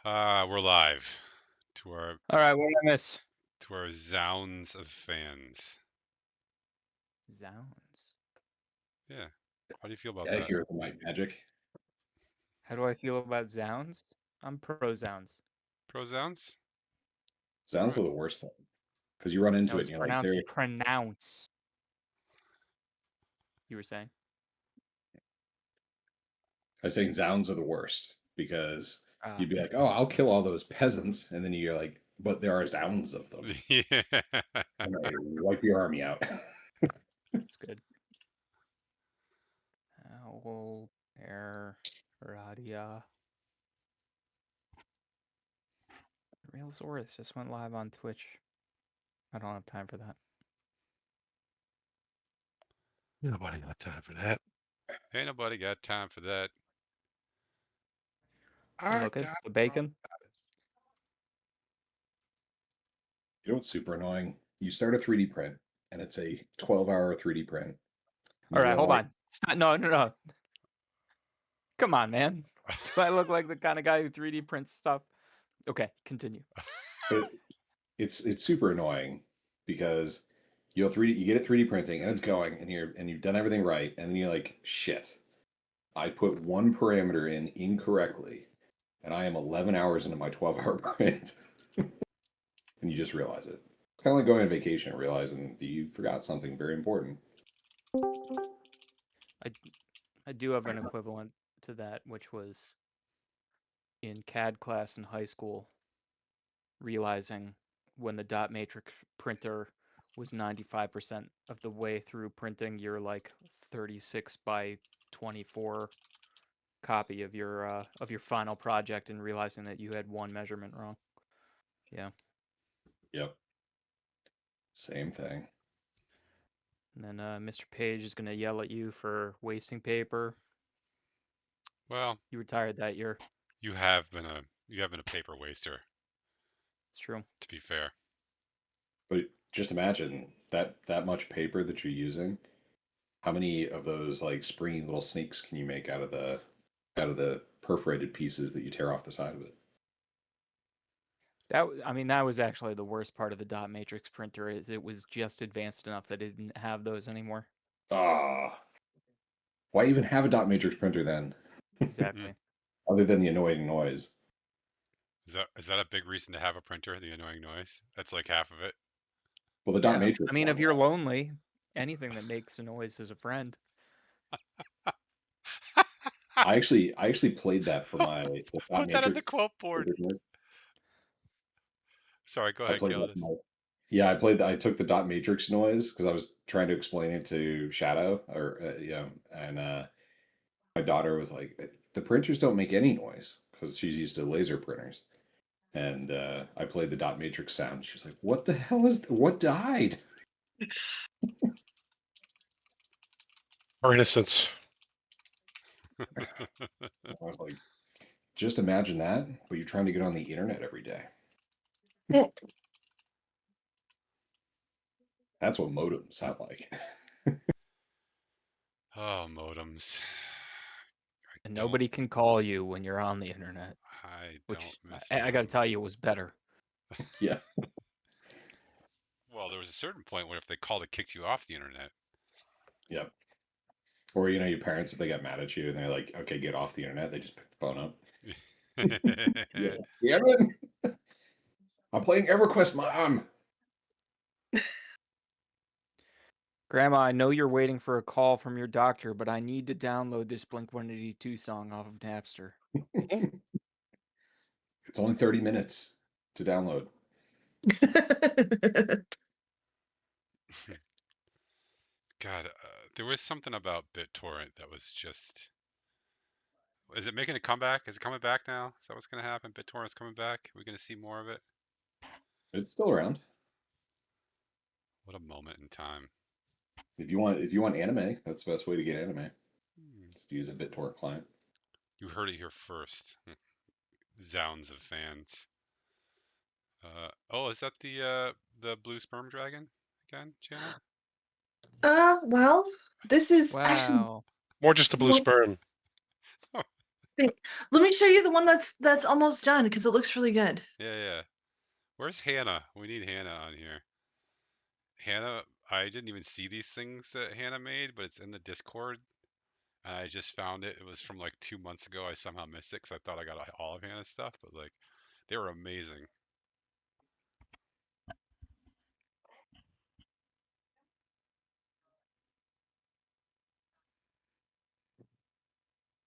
We're live to our All right, what did I miss? zounds of fans. Zounds. Yeah. How do you feel about Yeah, that? hear the white magic. How do I feel about Zounds? I'm pro Zounds. Pro zounds? Sounds Right. are the worst thing because you run into No, it it's and you're like, pronounced there. pronounce. You were saying? I was saying sounds are the worst because Uh, you'd be like, oh, I'll kill all those peasants, and then you're like, but there are sounds of them. Yeah. And they wipe your army out. that's good. Owl, air, radia. Realsaurus just went live on Twitch. I don't have time for that. Nobody got time for that. Ain't nobody got time for that. I Look at got the bacon. You know what's super annoying? You start a 3D print, and it's a 12-hour 3D print. All You right, hold realize on. Stop. No. Come on, man. Do I look like the kind of guy who 3D prints stuff? Okay, continue. but it's super annoying because you get it 3D printing and it's going and you've done everything right, and then you're like, shit, I put one parameter in incorrectly, and I am 11 hours into my 12-hour print, and you just realize it. It's kind of like going on vacation and realizing that you forgot something very important. I do have an equivalent to that, which was in CAD class in high school, realizing when the dot matrix printer was 95% of the way through printing your like 36 by 24 copy of your final project and realizing that you had one measurement wrong. Yeah. Yep. Same thing. And then Mr. Page is going to yell at you for wasting paper. Well, You retired that year. you have been a paper waster, It's true. to be fair. But just imagine that much paper that you're using. How many of those like springy little snakes can you make out of the perforated pieces that you tear off the side of it? That was actually the worst part of the dot matrix printer is it was just advanced enough that it didn't have those anymore. Ah, why even have a dot matrix printer then? Exactly. Other than the annoying noise. Is that a big reason to have a printer? The annoying noise? That's like half of it. Well, the dot Yeah. matrix I mean, one. if you're lonely, anything that makes a noise is a friend. I actually played that for my the dot Put that on the matrix. quote board. Sorry, go I ahead, played that for Gildas. my yeah. I took the dot matrix noise because I was trying to explain it to Shadow or and my daughter was like, the printers don't make any noise because she's used to laser printers. And I played the dot matrix sound. She was like, "What the hell what died?" Our innocence. I was like, "Just imagine that, but you're trying to get on the internet every day." That's what modems sound like. Oh, modems. And Don't nobody can call you when you're on the internet, I don't which miss I got to tell modems. you was better. Yeah, Well, there was a certain point where if they called, it kicked you off the internet. yeah. Or your parents, if they got mad at you and they're like, "Okay, get off the internet," they just pick the phone up. Yeah, damn it! I'm playing EverQuest, Mom. Grandma, I know you're waiting for a call from your doctor, but I need to download this Blink-182 song off of Napster. It's only 30 minutes to download. God, there was something about BitTorrent that was just. Is it making a comeback? Is it coming back now? Is that what's going to happen? BitTorrent's coming back? Are we going to see more of it? It's still around. What a moment in time. If you want anime, that's the best way to get anime. Hmm. It's to use a BitTorrent client. You heard it here first. Zounds of fans. Oh, is that the blue sperm dragon again, Janet? Well, this is actually Wow. More just a blue more, sperm. Let me show you the one that's almost done because it looks really good. Yeah. Where's Hannah? We need Hannah on here. Hannah, I didn't even see these things that Hannah made, but it's in the Discord. And I just found it. It was from like 2 months ago. I somehow missed it because I thought I got all of Hannah's stuff, but like they were amazing.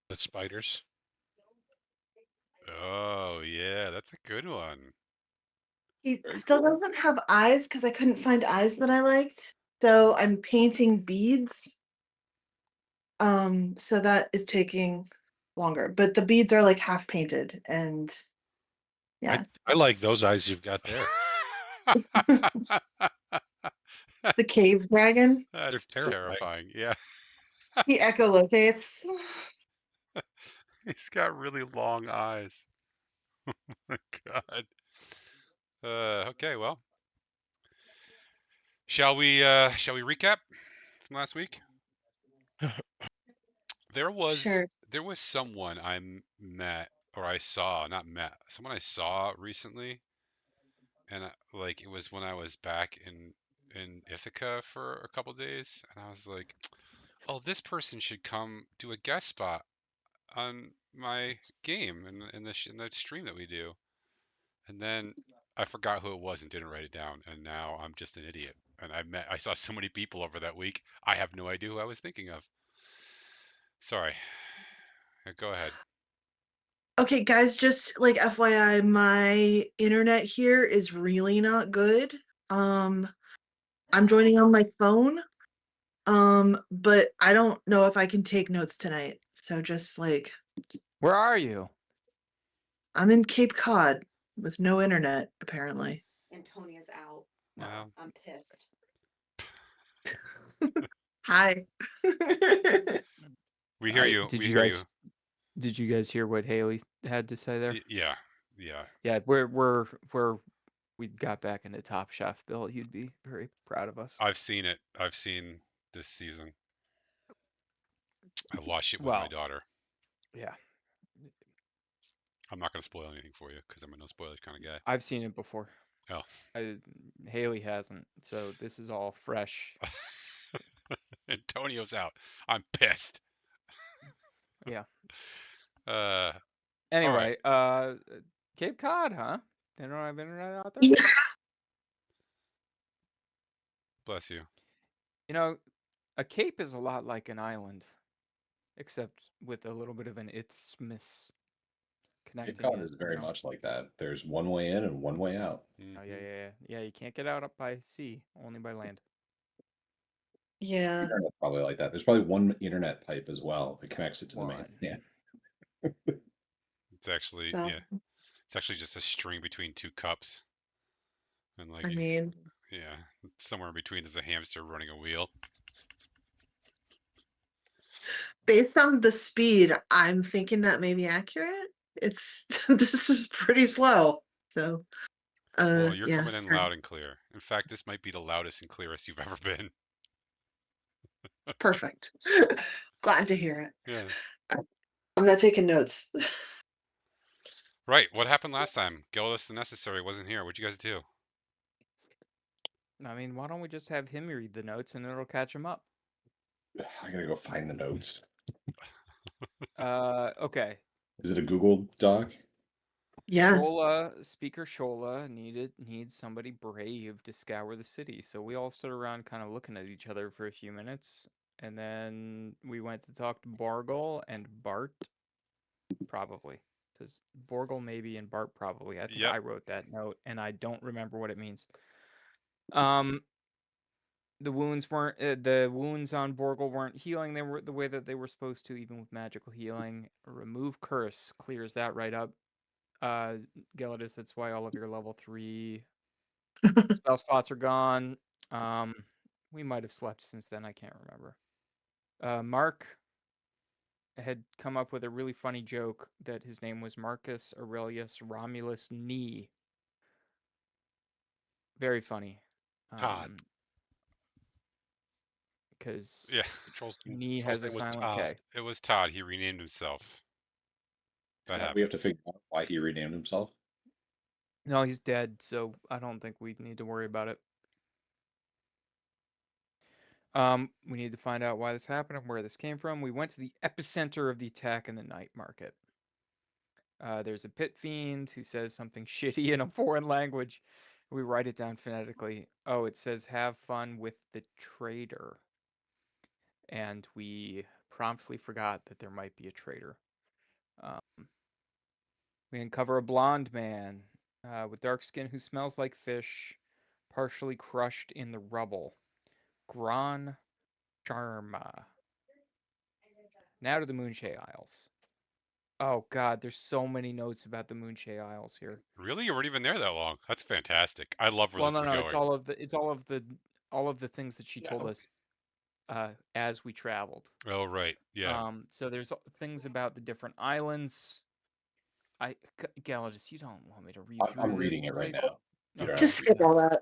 The spiders. Oh yeah, that's a good one. He Very still cool. doesn't have eyes because I couldn't find eyes that I liked. So I'm painting beads. So that is taking longer, but the beads are like half painted, and yeah, I like those eyes you've got there. the cave dragon. They're That's terrifying. terrifying. Yeah, He echolocates. he's got really long eyes. My God. Okay, well, shall we recap from last week? Sure. There was someone met or I saw, not met, someone I saw recently, and like it was when I was back in Ithaca for a couple days, and I was like, oh, this person should come do a guest spot on my game in the stream that we do. And then I forgot who it was and didn't write it down, and now I'm just an idiot. And I saw so many people over that week. I have no idea who I was thinking of. Sorry. Go ahead. Okay, guys, just like FYI, my internet here is really not good. I'm joining on my phone. But I don't know if I can take notes tonight. So just like Where are you? I'm in Cape Cod with no internet, apparently. Antonia's out. Well, I'm pissed. Hi. we hear you. Did We you hear you. guys hear what Haley had to say there? Yeah. Yeah. Yeah, we got back into Top Chef, Bill. You'd be very proud of us. I've seen it. I've seen this season. I watched it with my Well, daughter. yeah, I'm not going to spoil anything for you because I'm a no spoilers kind of guy. I've seen it before. Oh. Haley hasn't, so this is all fresh. Antonio's out. I'm pissed. Yeah. All right. Anyway, Cape Cod, huh? They don't have internet out there? Bless you. You know, a cape is a lot like an island, except with a little bit of an isthmus Cape connecting Cod it. is very you know? much like that. There's one way in and one way out. Oh, Mhm. yeah. You can't get out up by sea, only by land. Yeah. Internet's probably like that. There's probably one internet pipe as well that connects it to the main. One. Yeah. It's actually, So yeah. It's actually just a string between two cups. And like I you, mean, yeah, somewhere in between there's a hamster running a wheel. based on the speed, I'm thinking that may be accurate. It's this is pretty slow. So Well, you're yeah, coming in sorry. loud and clear. In fact, this might be the loudest and clearest you've ever been. Perfect. Glad to hear it. Yeah. I'm not taking notes. Right. What happened last time? Gildas the Necessary wasn't here. What'd you guys do? I mean, why don't we just have him read the notes and it'll catch him up? I gotta go find the notes. Okay. Is it a Google Doc? Yes. Speaker Shola needs somebody brave to scour the city. So we all stood around kind of looking at each other for a few minutes. And then we went to talk to Borgle and Bart. Probably. Because Borgle maybe and Bart probably. I think Yep. I wrote that note and I don't remember what it means. The wounds on Borgle weren't healing they were the way that they were supposed to, even with magical healing. Remove curse clears that right up. Gelidus, that's why all of your level 3 spell slots are gone. We might have slept since then, I can't remember. Mark had come up with a really funny joke that his name was Marcus Aurelius Romulus Knee. Very funny. Todd. Because Yeah. Knee Control's has a name was silent Todd. K. It was Todd. He renamed himself. That We happened. have to figure out why he renamed himself. No, he's dead, so I don't think we need to worry about it. We need to find out why this happened and where this came from. We went to the epicenter of the attack in the night market. There's a pit fiend who says something shitty in a foreign language. We write it down phonetically. Oh, it says have fun with the traitor. And we promptly forgot that there might be a traitor. We uncover a blonde man with dark skin who smells like fish, partially crushed in the rubble. Gran Sharma. Now to the Moonshay Isles. Oh god, there's so many notes about the Moonshay Isles here. Really? You weren't even there that long. That's fantastic. I love where Well, this no, is no, it's going. all of the things that she told us as we traveled. Oh, right. Yeah. So there's things about the different islands. Galladus, you don't want me to read through I'm this, reading it right now. You don't Okay, have Just to do skip that. all that.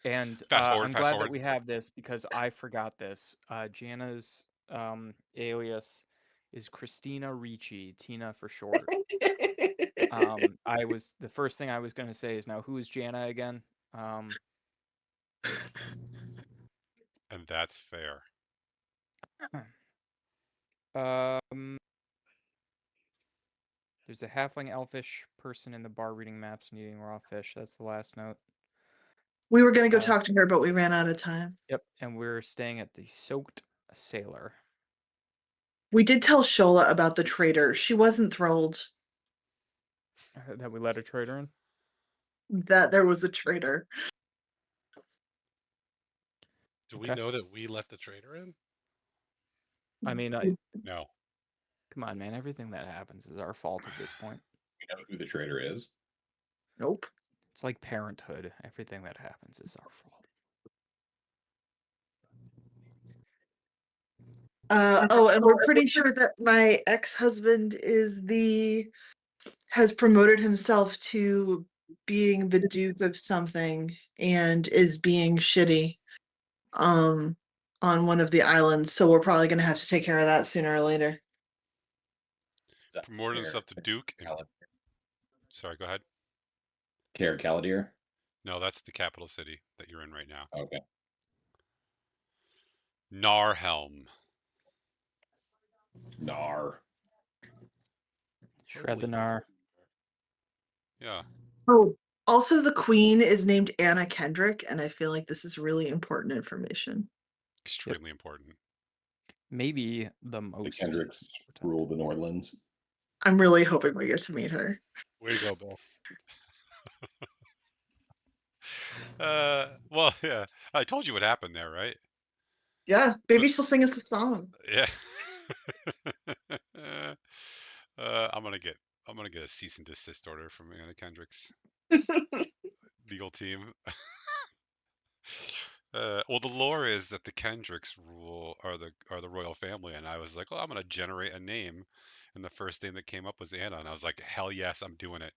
And Fast forward, I'm fast glad that forward. we have this because I forgot this. Jana's alias is Christina Ricci, Tina for short. The first thing I was going to say is now who is Jana again? And that's fair. There's a halfling elfish person in the bar reading maps and eating raw fish. That's the last note. We were going to go talk to her, but we ran out of time. Yep, and we're staying at the Soaked Sailor. We did tell Shola about the traitor. She wasn't thrilled That we let a traitor in? that there was a traitor. Do we Okay. know that we let the traitor in? I mean, No. come on, man. Everything that happens is our fault at this point. We know who the traitor is. Nope. It's like parenthood. Everything that happens is our fault. And we're pretty sure that my ex-husband has promoted himself to being the Duke of something and is being shitty on one of the islands. So we're probably gonna have to take care of that sooner or later. Promoted himself to Duke. And... Sorry, go ahead. Care Caladir? No, that's the capital city that you're in right now. Okay. Narhelm. Nar. Shred the gnar. Yeah. Oh, also the queen is named Anna Kendrick, and I feel like this is really important information. Extremely important. Maybe the most. The Kendricks rule the Nordlands. I'm really hoping we get to meet her. Way to go, Bill. Well, yeah. I told you what happened there, right? Yeah, maybe she'll sing us a song. Yeah. I'm gonna get a cease and desist order from Anna Kendrick's legal team. Well, the lore is that the Kendricks are the royal family, and I was like, well, I'm gonna generate a name, and the first name that came up was Anna, and I was like, hell yes, I'm doing it.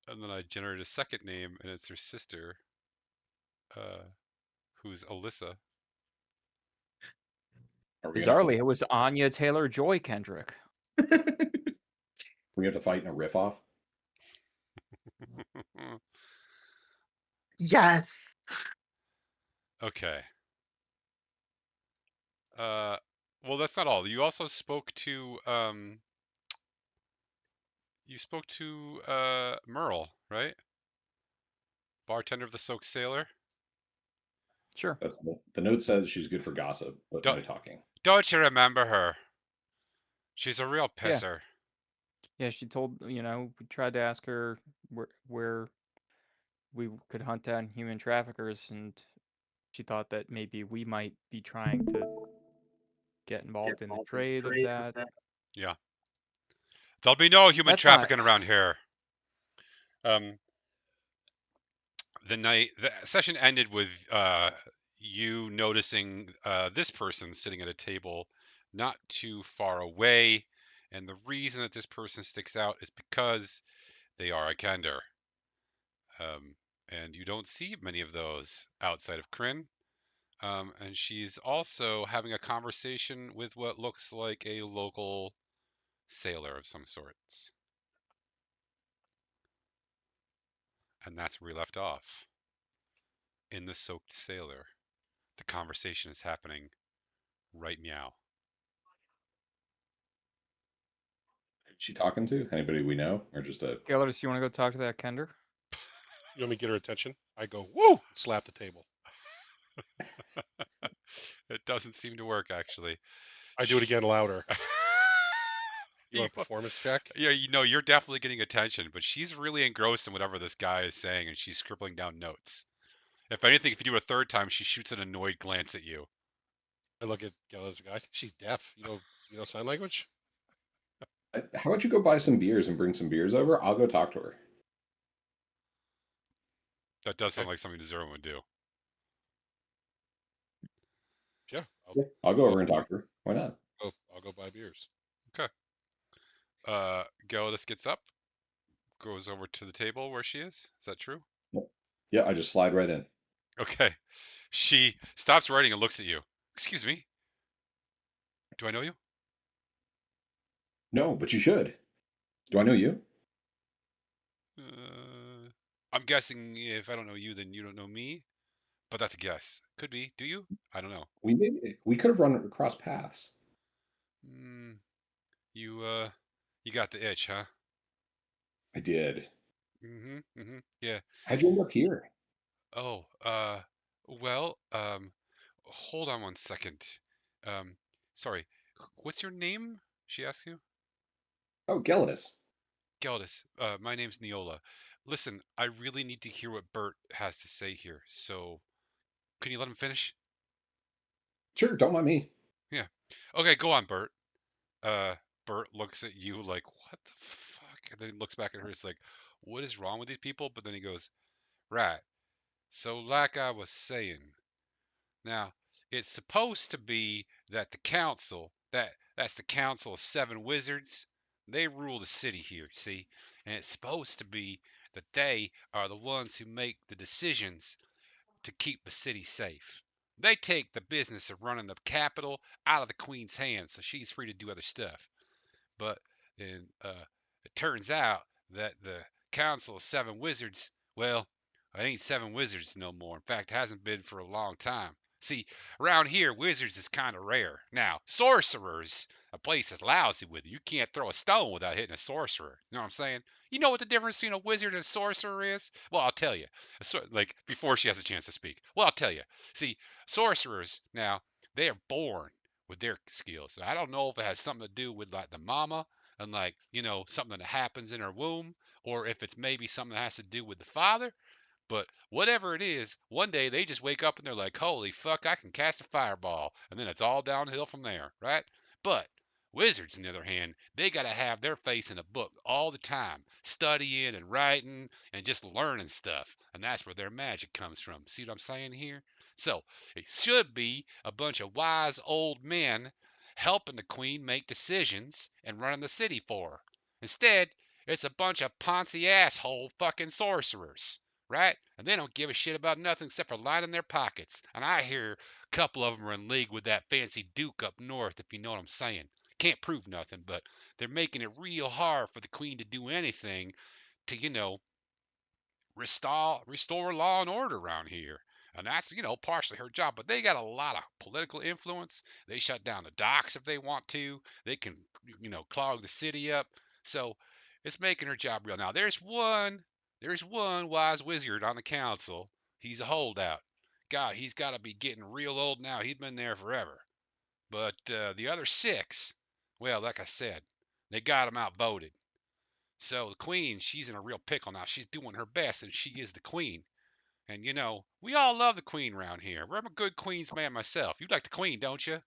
And then I generated a second name, and it's her sister, who's Alyssa. Bizarrely, it was Anya Taylor Joy Kendrick. We have to fight in a riff off. Yes. Okay. Well, that's not all. You also spoke to Merle, right? Bartender of the Soaked Sailor. Sure. The note says she's good for gossip, but no Don't- talking. Don't you remember her? She's a real pisser. Yeah, she told, we tried to ask her where we could hunt down human traffickers, and she thought that maybe we might be trying to get involved in the trade of that. Yeah. There'll be no human That's not- trafficking around here. The session ended with you noticing this person sitting at a table not too far away, and the reason that this person sticks out is because they are a Kender. And you don't see many of those outside of Kryn. And she's also having a conversation with what looks like a local sailor of some sorts. And that's where we left off. In the soaked sailor. The conversation is happening right meow. Who's she talking to? Anybody we know, or just a? Gellers, you want to go talk to that Kender? You want me to get her attention? I go, woo! Slap the table. It doesn't seem to work, actually. I do it again louder. You You- want a performance check? Yeah, you're definitely getting attention, but she's really engrossed in whatever this guy is saying, and she's scribbling down notes. If anything, if you do it a third time, she shoots an annoyed glance at you. I look at Geller's guy. I think she's deaf. You know sign language? How about you go buy some beers and bring some beers over? I'll go talk to her. That does sound Okay. like something Zerwin would do. Yeah, Yeah, I'll go over and talk to her. Why not? I'll go buy beers. Gelidus gets up, goes over to the table where she is. Is that true? Yeah, I just slide right in. Okay. She stops writing and looks at you. Excuse me. Do I know you? No, but you should. Do I know you? I'm guessing if I don't know you, then you don't know me. But that's a guess. Could be. Do you? I don't know. We could have run across paths. Mm, you got the itch, huh? I did. Yeah. How'd you end up here? Oh, well, hold on one second. Um, sorry. What's your name? She asks you. Oh, Gelidus. Geldis, my name's Neola. Listen, I really need to hear what Bert has to say here. So, can you let him finish? Sure, don't mind me. Yeah. Okay, go on, Bert. Uh, Bert looks at you like, what the fuck? And then he looks back at her. He's like, what is wrong with these people? But then he goes, right. So, like I was saying, now it's supposed to be that the council, that's the council of seven wizards, they rule the city here, see? And it's supposed to be that they are the ones who make the decisions to keep the city safe. They take the business of running the capital out of the queen's hands, so she's free to do other stuff. But then it turns out that the Council of Seven Wizards, well, it ain't seven wizards no more. In fact, it hasn't been for a long time. See, around here, wizards is kind of rare. Now, sorcerers, a place is lousy with you. You can't throw a stone without hitting a sorcerer. You know what I'm saying? You know what the difference between a wizard and a sorcerer is? Well, I'll tell you. Like, before she has a chance to speak. Well, I'll tell you. See, sorcerers, now, they are born with their skills. I don't know if it has something to do with like the mama and like, something that happens in her womb, or if it's maybe something that has to do with the father. But whatever it is, one day they just wake up and they're like, holy fuck, I can cast a fireball. And then it's all downhill from there, right? But wizards, on the other hand, they got to have their face in a book all the time, studying and writing and just learning stuff. And that's where their magic comes from. See what I'm saying here? So it should be a bunch of wise old men helping the queen make decisions and running the city for her. Instead, it's a bunch of poncy asshole fucking sorcerers, right? And they don't give a shit about nothing except for lining their pockets. And I hear a couple of them are in league with that fancy duke up north, if you know what I'm saying. Can't prove nothing, but they're making it real hard for the queen to do anything to, restore law and order around here. And that's, partially her job, but they got a lot of political influence. They shut down the docks if they want to. They can, clog the city up. So it's making her job real. Now there's one wise wizard on the council. He's a holdout. God, he's got to be getting real old now. He's been there forever. But the other six, well, like I said, they got him outvoted. So the queen, she's in a real pickle now. She's doing her best, and she is the queen. And we all love the queen around here. I'm a good queen's man myself. You like the queen, don't you?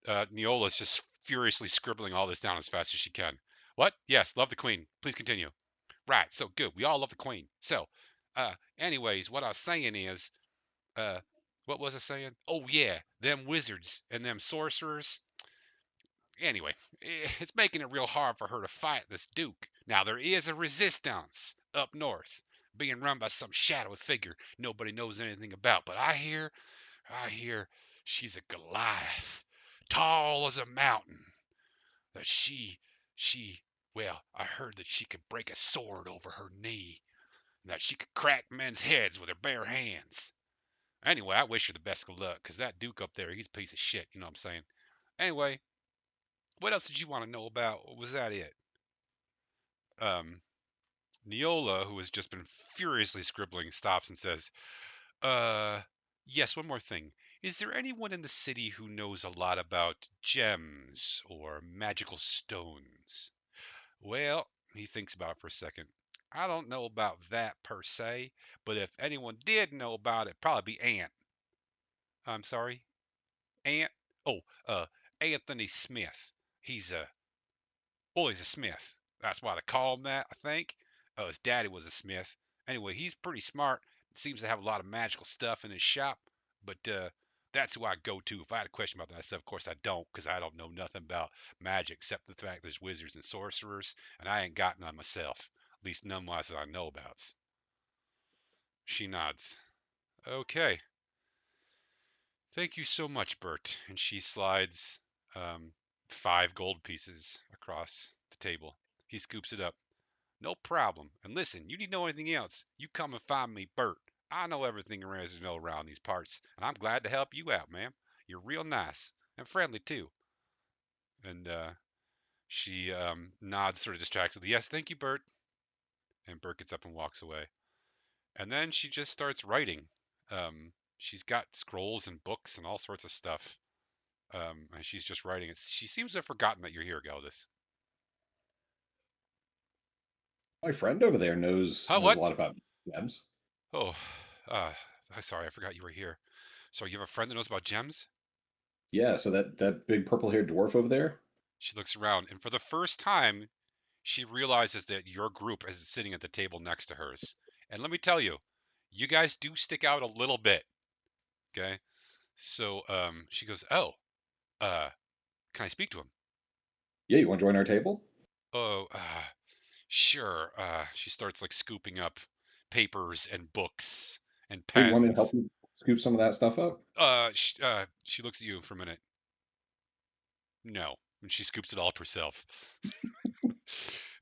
Neola's just furiously scribbling all this down as fast as she can. What? Yes, love the queen. Please continue. Right. So good. We all love the queen. So, anyways, what I was saying is, uh, what was I saying? Oh yeah, them wizards and them sorcerers. Anyway, it's making it real hard for her to fight this Duke. Now, there is a resistance up north, being run by some shadowy figure nobody knows anything about. But I hear she's a Goliath, tall as a mountain. that well, I heard that she could break a sword over her knee, and that she could crack men's heads with her bare hands. Anyway, I wish her the best of luck, 'cause that Duke up there, he's a piece of shit, you know what I'm saying? Anyway, what else did you want to know about? Was that it? Um, Neola, who has just been furiously scribbling, stops and says, Uh, yes, one more thing. Is there anyone in the city who knows a lot about gems or magical stones? Well, he thinks about it for a second. I don't know about that per se, but if anyone did know about it, probably be Ant. I'm sorry, Ant? Oh, Anthony Smith. He's a he's a Smith. That's why they call him that, I think. His daddy was a Smith. Anyway, he's pretty smart. Seems to have a lot of magical stuff in his shop. But that's who I go to if I had a question about that stuff. Of course, I don't, because I don't know nothing about magic except the fact there's wizards and sorcerers, and I ain't got none myself. At least none wise that I know about. She nods. Okay. Thank you so much, Bert. And she slides 5 gold pieces across the table. He scoops it up. No problem. And listen, you need to know anything else, you come and find me, Bert. I know everything there is to know around these parts, and I'm glad to help you out, ma'am. You're real nice and friendly too. And she nods sort of distractedly. Yes, thank you, Bert. And Bert gets up and walks away. And then she just starts writing. She's got scrolls and books and all sorts of stuff. And she's just writing it. She seems to have forgotten that you're here, Geldis. My friend over there knows Huh? knows What? a lot about gems. Oh, sorry, I forgot you were here. So you have a friend that knows about gems? Yeah, so that big purple-haired dwarf over there. She looks around, and for the first time, she realizes that your group is sitting at the table next to hers. And let me tell you, you guys do stick out a little bit. Okay, so she goes, "Oh, uh, can I speak to him?" Yeah, you want to join our table? Oh, sure. She starts like scooping up papers and books and Hey, you want me to help pens. you scoop some of that stuff up? She looks at you for a minute. No, and she scoops it all up herself.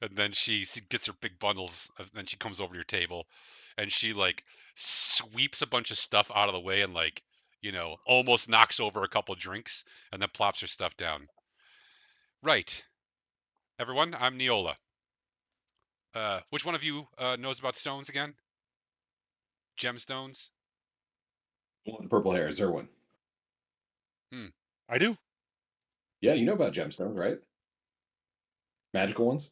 And then she gets her big bundles, and then she comes over to your table, and she like sweeps a bunch of stuff out of the way and like almost knocks over a couple drinks, and then plops her stuff down. Right, everyone, I'm Neola. Which one of you knows about stones again? Gemstones? The one with the purple hair, Zerwin. Hmm. I do. Yeah, you know about gemstones, right? Magical ones.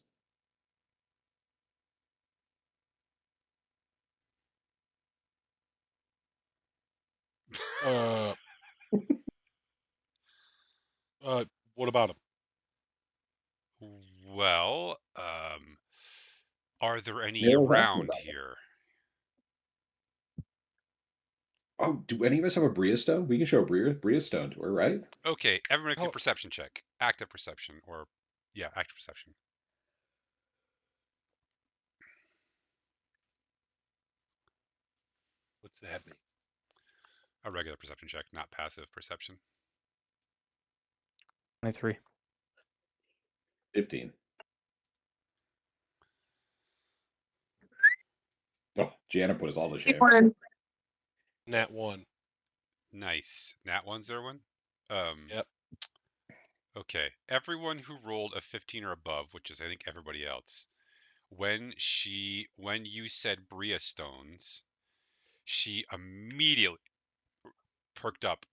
Uh, what about him? Well, are there any Neil was asking around about it. here? Oh, do any of us have a Bria stone? We can show a Bria stone to her, right? Okay, everyone make a Oh, perception check. Active perception, or yeah, active perception. what's that mean? A regular perception check, not passive perception. 23. 15. Oh, Gianna put us all to shame. Nat 1. Nice. Nat one, Zerwin? Um, Yep. okay. Everyone who rolled a 15 or above, which is I think everybody else, when you said Bria stones, she immediately perked up.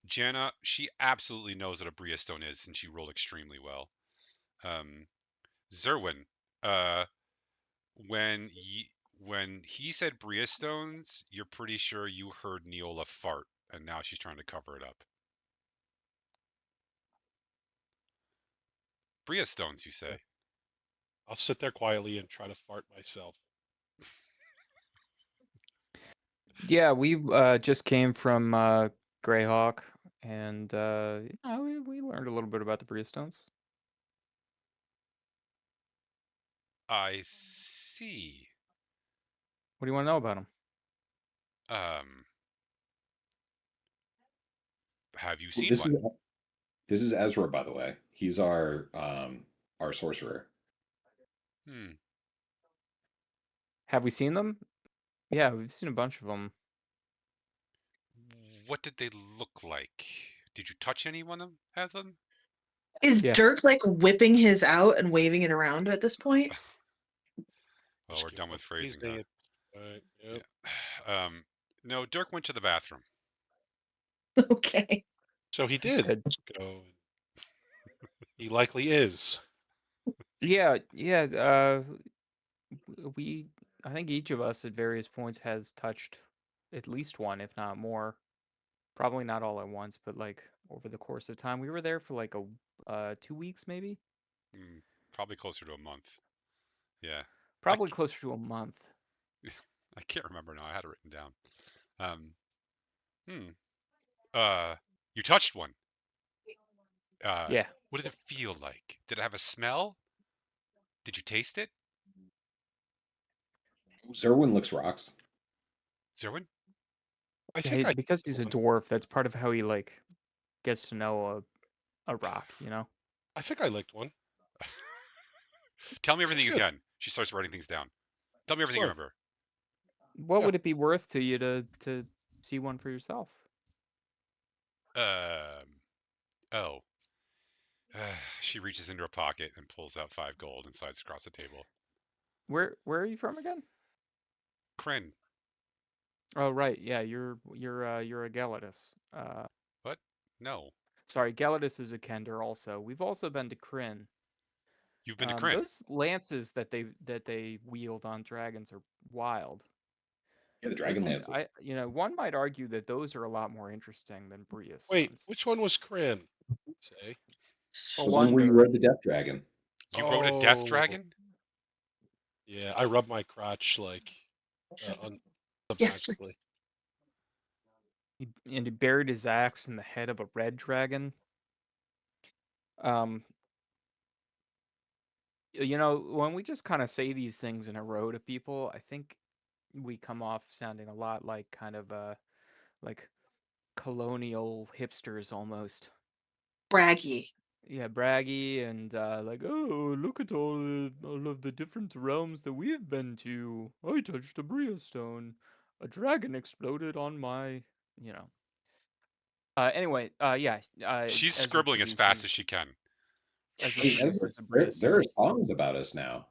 Jana, she absolutely knows what a Bria stone is, and she rolled extremely well. Zerwin, uh, when he said Bria stones, you're pretty sure you heard Neola fart, and now she's trying to cover it up. Bria stones, you say? I'll sit there quietly and try to fart myself. Yeah, we just came from Greyhawk, and we learned a little bit about the Brewstones. I see. What do you want to know about them? Um, have you Well, seen this one? is This is Ezra, by the way. He's our sorcerer. Hmm. Have we seen them? Yeah, we've seen a bunch of them. What did they look like? Did you touch any one of them? Is Yeah. Dirk like whipping his out and waving it around at this point? Well, we're done with phrasing, huh? It. Right. Yep. Yeah. No, Dirk went to the bathroom. Okay. So he That's did good. go. He likely is. Yeah, yeah. I think each of us at various points has touched at least one, if not more. Probably not all at once, but like over the course of time. We were there for like 2 weeks, maybe. Probably closer to a month. Yeah. Probably closer to a month. I can't remember now. I had it written down. Hmm. You touched one. Yeah. What did it feel like? Did it have a smell? Did you taste it? Zerwin looks rocks. Zerwin? I Yeah, think I because he's a one. dwarf, that's part of how he like gets to know a rock, you know? I think I licked one. Tell me everything you Should. can. She starts writing things down. Tell me everything you Sure. remember. What Yeah. would it be worth to you to see one for yourself? Oh. She reaches into her pocket and pulls out 5 gold and slides across the table. Where are you from again? Kryn. Oh right, yeah, you're a Gelatus. What? No. Sorry, Gelatus is a Kender also. We've also been to Kryn. You've been to Kryn. Those lances that they wield on dragons are wild. Yeah, the Those dragon seem lances. one might argue that those are a lot more interesting than Bria Wait, stones. which one was Cran? Say. A The one where you wonder. rode the death dragon. You rode a death Oh, dragon? yeah. I rub my crotch like Yes, subconsciously. please. And he buried his axe in the head of a red dragon. Um, when we just kind of say these things in a row to people, I think we come off sounding a lot like kind of like colonial hipsters almost. Braggy. Yeah, braggy and like, oh, look at all of the different realms that we have been to. I touched a Bria stone. A dragon exploded on my, you know. Anyway, yeah. She's Ezra scribbling as fast as produces she can. Ezra Hey, Ezra, produces a Bria there are stone. songs about us now.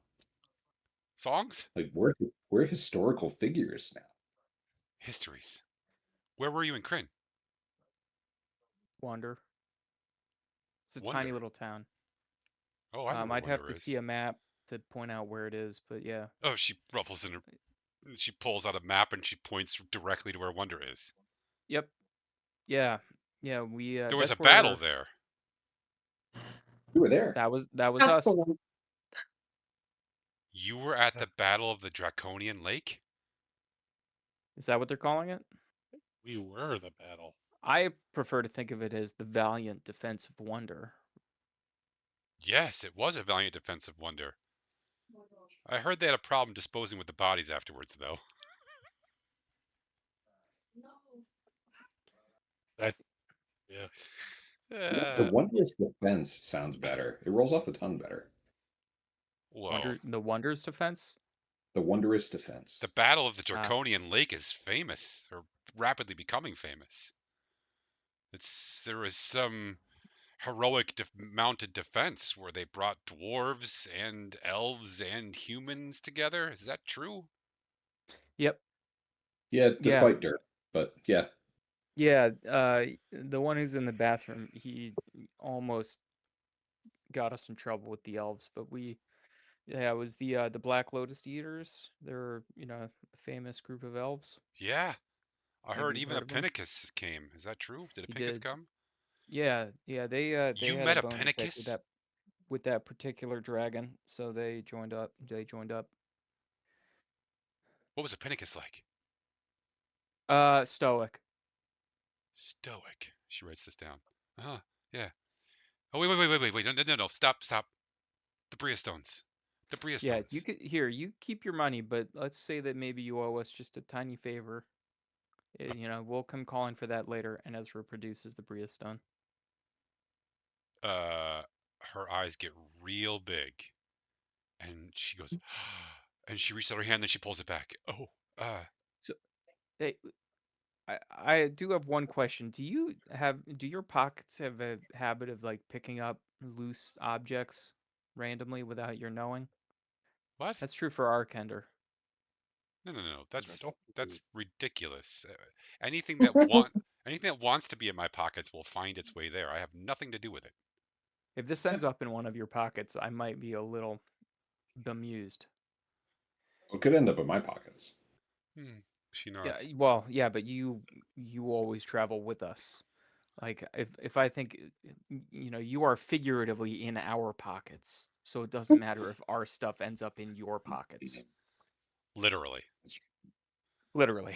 Songs? Like we're historical figures now. Histories. Where were you in Kryn? Wonder. It's a tiny Wonder. little town. Oh, I know where I'd have Wonder to see is. a map to point out where it is, but yeah. Oh, she ruffles in her. She pulls out a map and she points directly to where Wonder is. Yep. Yeah. Yeah. We. There was a That's battle where there. You were there. that was. That was That's the us. one. You were at the Battle of the Draconian Lake? Is that what they're calling it? We were the battle. I prefer to think of it as the valiant defense of Wonder. Yes, it was a valiant defense of Wonder. I heard they had a problem disposing with the bodies afterwards, though. That. Yeah. The wondrous defense sounds better. It rolls off the tongue better. Well, The Wonder's defense. The wondrous defense. the Battle of the Ah. Draconian Lake is famous, or rapidly becoming famous. There was some heroic mounted defense where they brought dwarves and elves and humans together. Is that true? Yep. Yeah, Yeah. despite dirt, but yeah. Yeah. The one who's in the bathroom, he almost got us in trouble with the elves, but yeah, it was the Black Lotus Eaters. They're a famous group of elves. Yeah. I Maybe heard you've even a heard of them. Pinnacus came. Is that true? Did a He Pinnacus did. come? Yeah. They You had a met a bone to pick Pinnacus? with that particular dragon, so they joined up. What was a Pinnacus like? Stoic. Stoic. She writes this down. Uh-huh. Yeah. Oh, wait. No. Stop. The Bria Stones. The Bria Yeah, Stones. you keep your money, but let's say that maybe you owe us just a tiny favor. We'll come calling for that later, and Ezra produces the Bria stone. her eyes get real big, and she goes, and she reaches out her hand, then she pulls it back. Oh, So, hey, I do have one question. Do your pockets have a habit of like picking up loose objects randomly without your knowing? what? That's true for Arkender. No. That's right. That's ridiculous. Anything that wants to be in my pockets will find its way there. I have nothing to do with it. If this ends up in one of your pockets, I might be a little bemused. It could end up in my pockets. Hmm. She Yeah, nods. well, yeah, but you always travel with us. Like if I think you are figuratively in our pockets. So it doesn't matter if our stuff ends up in your pockets. Literally. Literally.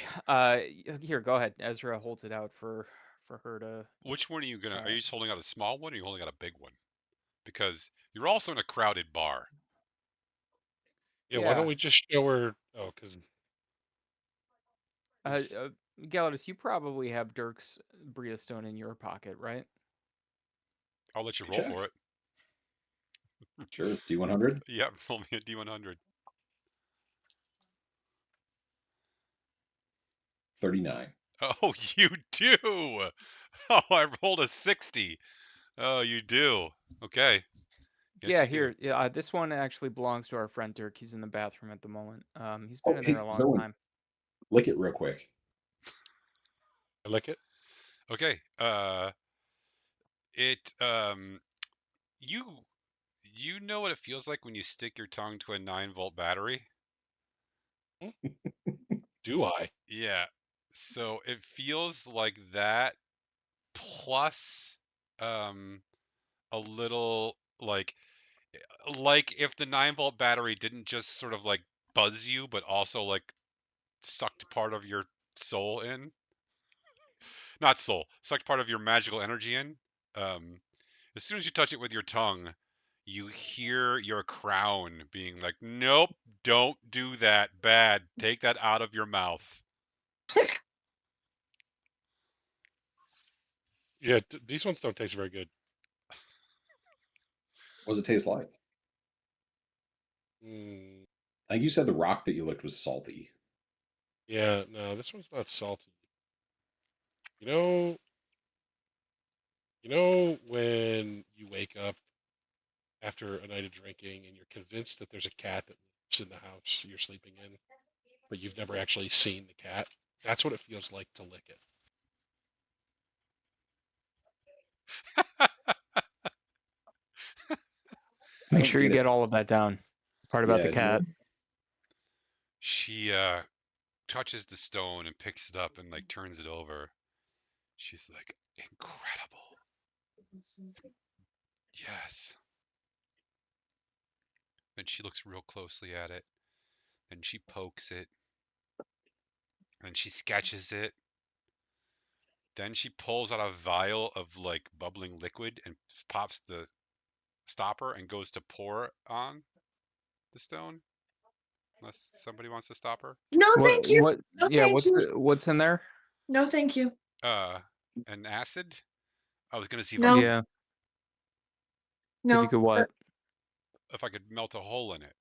Here, go ahead. Ezra holds it out for her to Which one are you gonna? Are uh you just holding out a small one, or are you holding out a big one? Because you're also in a crowded bar. Yeah, why don't yeah. we just show her? Oh, because Uh, uh Galadus, you probably have Dirk's Bria Stone in your pocket, right? I'll let you roll Check. for it. Sure. D100. Yeah, roll me a D100. 39. Oh, you do. Oh, I rolled a 60. Oh, you do. Okay. Yes, Yeah, you do. here. Yeah, this one actually belongs to our friend Dirk. He's in the bathroom at the moment. He's been Oh, in there hey, a long Zoe, time. lick it real quick. I lick it. Okay. It you you know what it feels like when you stick your tongue to a 9-volt battery? Do I? Yeah. So it feels like that plus um a little like if the 9-volt battery didn't just sort of like buzz you, but also like sucked part of your soul in. Not soul, sucked part of your magical energy in. Um, as soon as you touch it with your tongue, you hear your crown being like, "Nope, don't do that. Bad. Take that out of your mouth." Yeah, these ones don't taste very good. What does it taste like? Mm, I think you said the rock that you licked was salty. yeah, no, this one's not salty. You know, when you wake up after a night of drinking and you're convinced that there's a cat that lives in the house you're sleeping in, but you've never actually seen the cat. That's what it feels like to lick it. I Make don't sure you get it. get all of that down. Part about the Yeah, cat. She touches the stone and picks it up and like turns it over. She's like, "Incredible." Yes. Then she looks real closely at it. Then she pokes it. And she sketches it. Then she pulls out a vial of like bubbling liquid and pops the stopper and goes to pour on the stone. Unless somebody wants to stop her. No, What thank you. what No, yeah, thank you. what's in there? No, thank you. Uh, an acid. I was gonna see No, Yeah. If you no, could what? if I could melt a hole in it.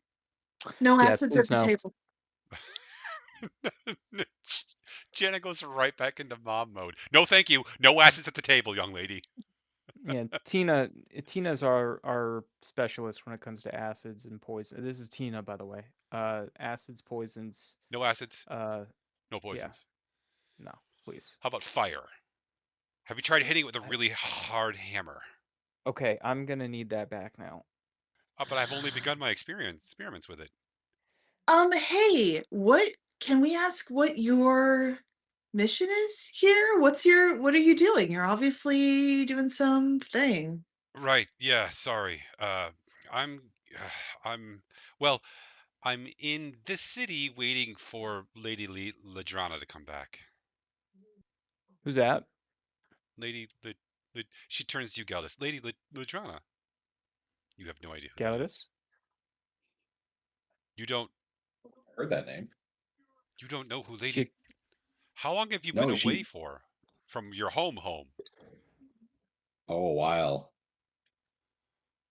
no Yeah, acids at please the no. table. Janet goes right back into mom mode. No, thank you. No acids at the table, young lady. Yeah, Tina's our specialist when it comes to acids and poison. This is Tina, by the way. Acids, poisons. No acids. Uh, No yeah, poisons. no, please. How about fire? Have you tried hitting it with a I, really hard hammer? okay, I'm gonna need that back now. But I've only begun my experiments with it. Hey, what can we ask what your mission is here? What are you doing? You're obviously doing something. Right. Yeah. Sorry. I'm. I'm. Well, I'm in this city waiting for Lady Ladrana to come back. Who's that? Lady she turns to you, Galdus. Lady Ladrana. You have no idea who that is. Galadus? You don't. I heard that name. You don't know who Lady. She How long have you been No, away she. for from your home? Oh, a while.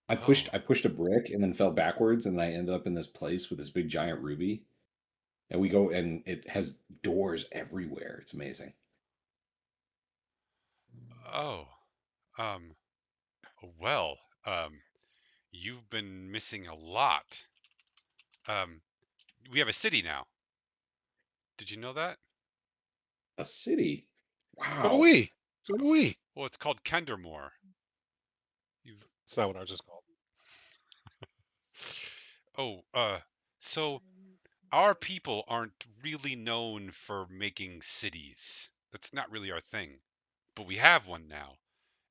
Oh, I pushed a brick and then fell backwards, and I ended up in this place with this big giant ruby. And we go, and it has doors everywhere. It's amazing. oh, um, well, you've been missing a lot. Um, we have a city now. Did you know that? A city. So do Wow. we. So do we. Well, it's called Kendermore. You've It's not what ours is called. Oh, so our people aren't really known for making cities. That's not really our thing. But we have one now,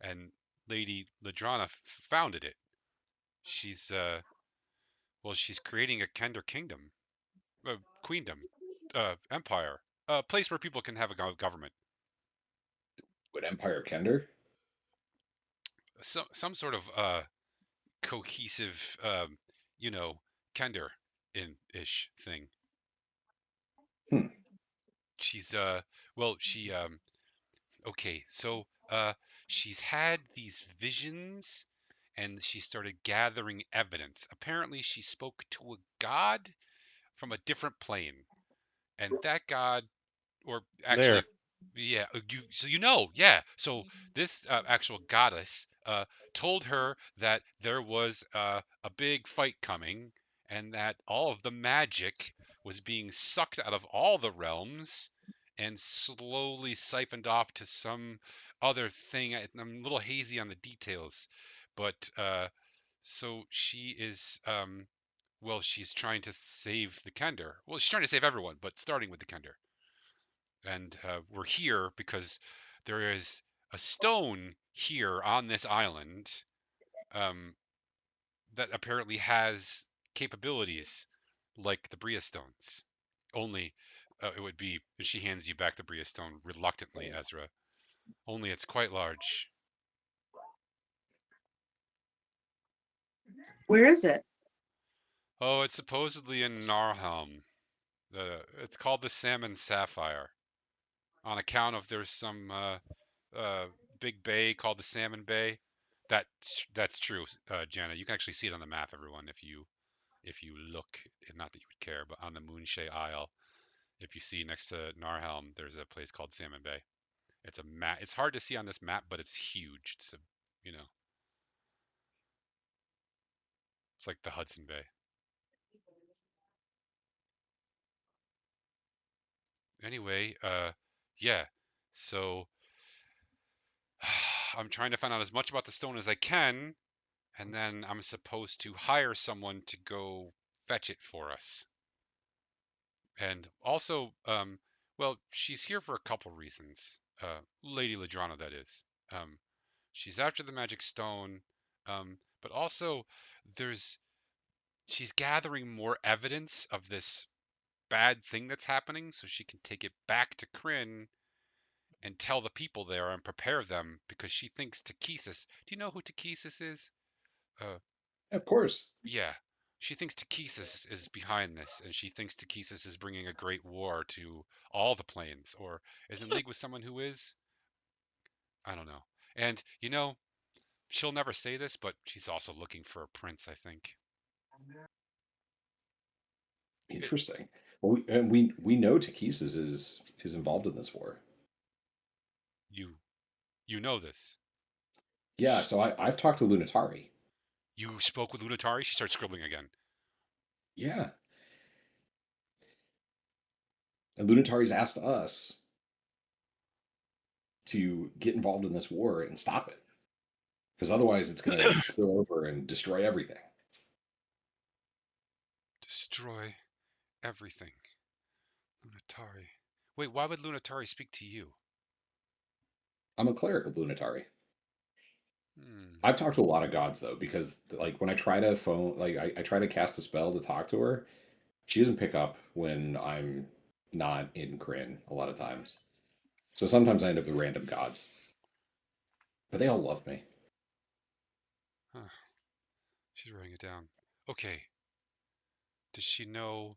and Lady Ladrana founded it. She's well, she's creating a Kender kingdom, queendom, empire, a place where people can have a government, What Empire Kender? some sort of cohesive, you know, Kender in ish thing. Hmm. She's well, she okay, so she's had these visions and she started gathering evidence. Apparently, she spoke to a god from a different plane, and that god, or There. actually, yeah, you know, yeah. So this actual goddess told her that there was a big fight coming, and that all of the magic was being sucked out of all the realms and slowly siphoned off to some other thing. I'm a little hazy on the details, but so she is well, she's trying to save the Kender. Well, she's trying to save everyone, but starting with the Kender. And we're here because there is a stone here on this island um, that apparently has capabilities like the Bria stones. Only it would be, and she hands you back the Bria stone reluctantly, Ezra. Only it's quite large. Where is it? Oh, it's supposedly in Narhelm. It's called the Salmon Sapphire on account of there's some uh, big bay called the Salmon Bay. That's true, Jana. You can actually see it on the map, everyone, if you look. Not that you would care, but on the Moonshay Isle, if you see next to Narhelm, there's a place called Salmon Bay. It's a map. It's hard to see on this map, but it's huge. It's a, you know, it's like the Hudson Bay. Anyway, yeah. So I'm trying to find out as much about the stone as I can, and then I'm supposed to hire someone to go fetch it for us. And also, well, she's here for a couple reasons. Lady Ladrana, that is. Um, she's after the magic stone, but also there's she's gathering more evidence of this bad thing that's happening, so she can take it back to Kryn and tell the people there and prepare them because she thinks Takesis. Do you know who Takesis is? Uh, Of course. Yeah, she thinks Takesis is behind this, and she thinks Takesis is bringing a great war to all the planes, or is in league with someone who is. I don't know. And you know, she'll never say this, but she's also looking for a prince. I think. It, Interesting. Well, we know Takesis is involved in this war. you you know this. Yeah, so I've talked to Lunatari. You spoke with Lunatari. She starts scribbling again. Yeah, and Lunatari's asked us to get involved in this war and stop it, because otherwise it's going to spill over and destroy everything. Destroy everything. Lunatari. Wait, why would Lunatari speak to you? I'm a cleric of Lunatari. Hmm. I've talked to a lot of gods though, because like when I try to phone, like I try to cast a spell to talk to her, she doesn't pick up when I'm not in Kryn a lot of times. So sometimes I end up with random gods, but they all love me. Huh. She's writing it down. Okay. Does she know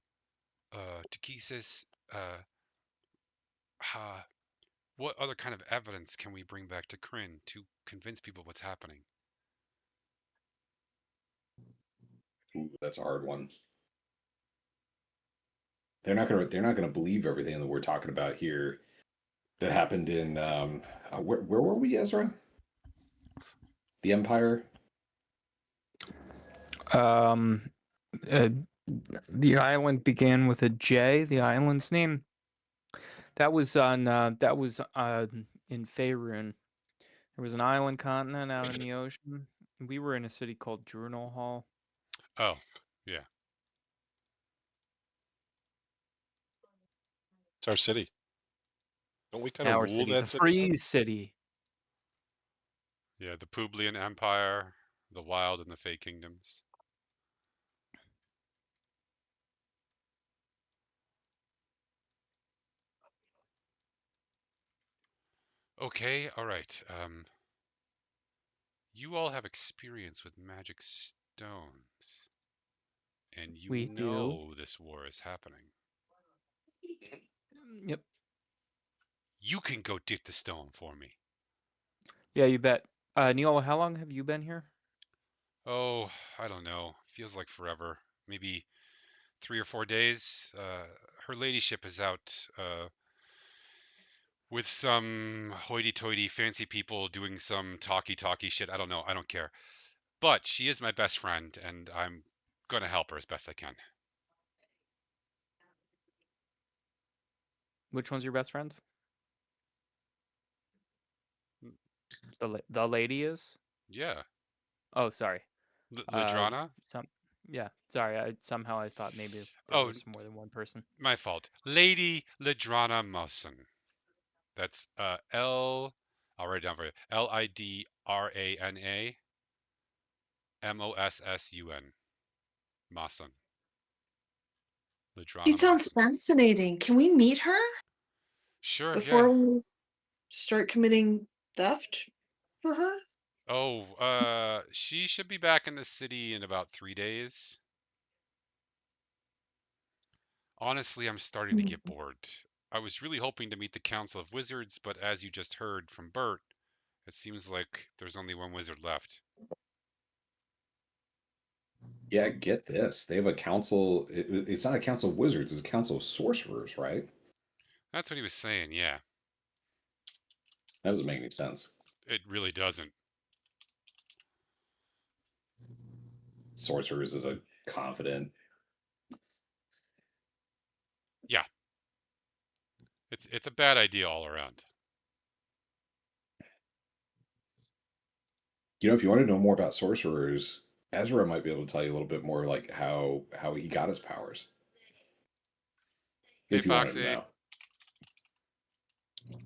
Takesis? Uh, what other kind of evidence can we bring back to Kryn to convince people what's happening? Ooh, that's a hard one. They're not gonna believe everything that we're talking about here that happened in where were we, Ezra? The Empire? Um, uh, the island began with a J. The island's name. That was on. That was in Faerun. There was an island continent out in the ocean. We were in a city called Journal Hall. Oh, yeah. It's our city. Don't we kind of Our rule city, the that city now? Freeze City. Yeah, the Publian Empire, the Wild and the Fey Kingdoms. Okay, all right. You all have experience with magic stones, and you We do. know this war is happening. Yep. You can go dig the stone for me. Yeah, you bet. Neil, how long have you been here? Oh, I don't know. Feels like forever. Maybe 3 or 4 days. Her ladyship is out with some hoity-toity fancy people doing some talky shit. I don't know. I don't care. But she is my best friend, and I'm gonna help her as best I can. Which one's your best friend? Mm, The lady is? Yeah, Oh, sorry. Uh, Ladrana. some. Yeah, sorry. I thought maybe there Oh, was more than one person. my fault. Lady Ladrana Mawson. That's L. I'll write it down for you. Lidrana Mossun. Mawson. She Ladrana sounds Mawson. fascinating. Can we meet her Sure. Yeah. before we start committing theft for her? Oh, she should be back in the city in about 3 days. Honestly, I'm starting to get bored. I was really hoping to meet the Council of Wizards, but as you just heard from Bert, it seems like there's only one wizard left. Yeah, get this. They have a council. It's not a council of wizards. It's a council of sorcerers, right? That's what he was saying, yeah. That doesn't make any sense. It really doesn't. Sorcerers is a confident. Yeah. It's a bad idea all around. If you want to know more about sorcerers, Ezra might be able to tell you a little bit more, like how he got his powers, Hey, if you wanted to Foxy. know. Oh,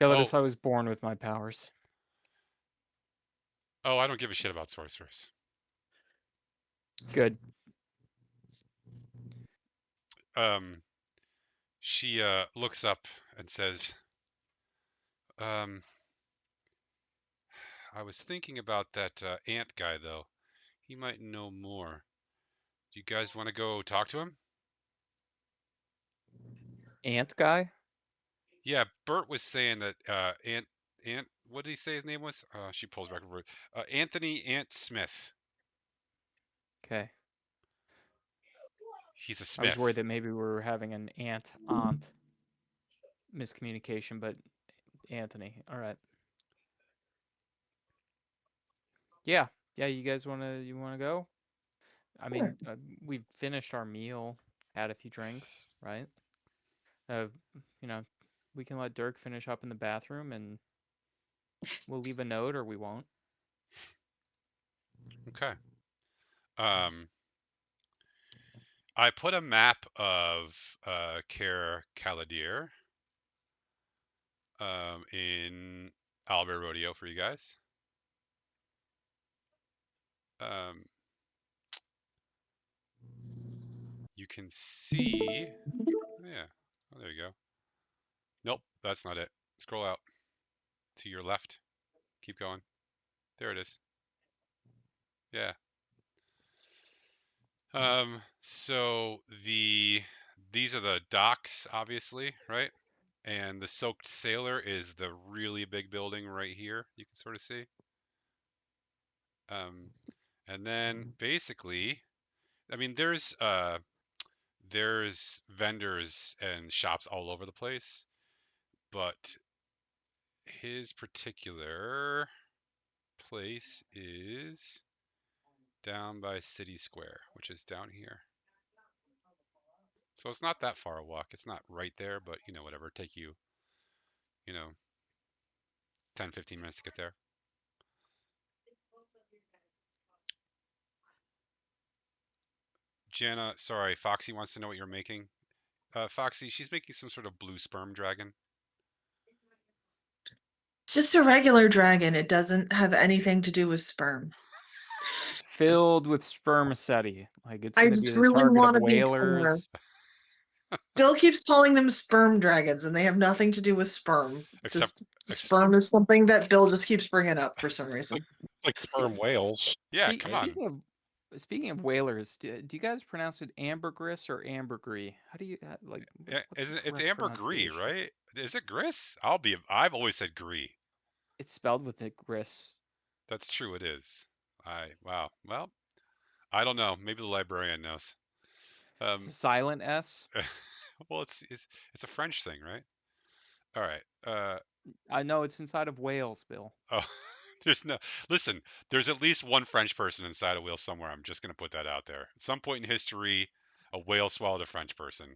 Gelidus, I was born with my powers. oh, I don't give a shit about sorcerers. Good. She looks up and says, um, I was thinking about that ant guy though. He might know more. Do you guys want to go talk to him? Ant guy? Yeah, Bert was saying that Ant, what did he say his name was? She pulls back over. Anthony Ant Smith. Okay. He's a I was worried smith. that maybe we were having an aunt miscommunication, but Anthony. All right. Yeah. Yeah, you wanna go? I Sure. mean, we've finished our meal, had a few drinks, right? Uh, you know, we can let Dirk finish up in the bathroom and we'll leave a note or we won't. Okay. Um, I put a map of Caer Caladir in Albert Rodeo for you guys. Um, you can see. Oh, yeah. Oh, there you go. Nope, that's not it. Scroll out to your left. Keep going. There it is. Yeah. So these are the docks, obviously, right? And the Soaked Sailor is the really big building right here. You can sort of see. Um, And then basically, I mean, there's vendors and shops all over the place, but his particular place is down by City Square, which is down here. So it's not that far a walk. It's not right there, but whatever. Take you, you know, 10, 15 minutes to get there. Jana, sorry, Foxy wants to know what you're making. Foxy, she's making some sort of blue sperm dragon. It's just a regular dragon. It doesn't have anything to do with sperm. It's filled with spermaceti. Like it's I gonna be just the really target of want to be clear. whalers. Bill keeps calling them sperm dragons, and they have nothing to do with sperm. Except, Just ex- sperm is something that Bill just keeps bringing up for some reason. Like sperm whales. yeah, come on. Speaking of whalers, do you guys pronounce it ambergris or ambergris? How do you like? What's the It's correct ambergris, pronunciation? right? Is it gris? I've always said gris. It's spelled with a gris. That's true. It is. Wow. Well, I don't know. Maybe the librarian knows. It's a silent S. Well, it's a French thing, right? All right. I know it's inside of Wales, Bill. Oh, there's no. Listen, there's at least one French person inside a whale somewhere. I'm just gonna put that out there. At some point in history, a whale swallowed a French person.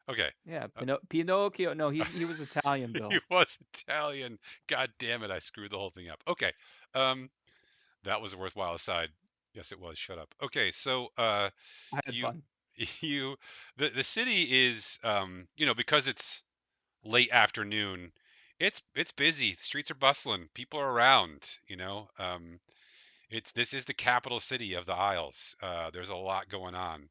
Okay. Yeah, Uh, Pinocchio. No, he was Italian, he Bill. was Italian. God damn it! I screwed the whole thing up. Okay. Um, that was a worthwhile aside. Yes, it was. Shut up. Okay, so I had you fun. you the city is because it's late afternoon, it's busy. The streets are bustling. People are around. This is the capital city of the Isles. There's a lot going on.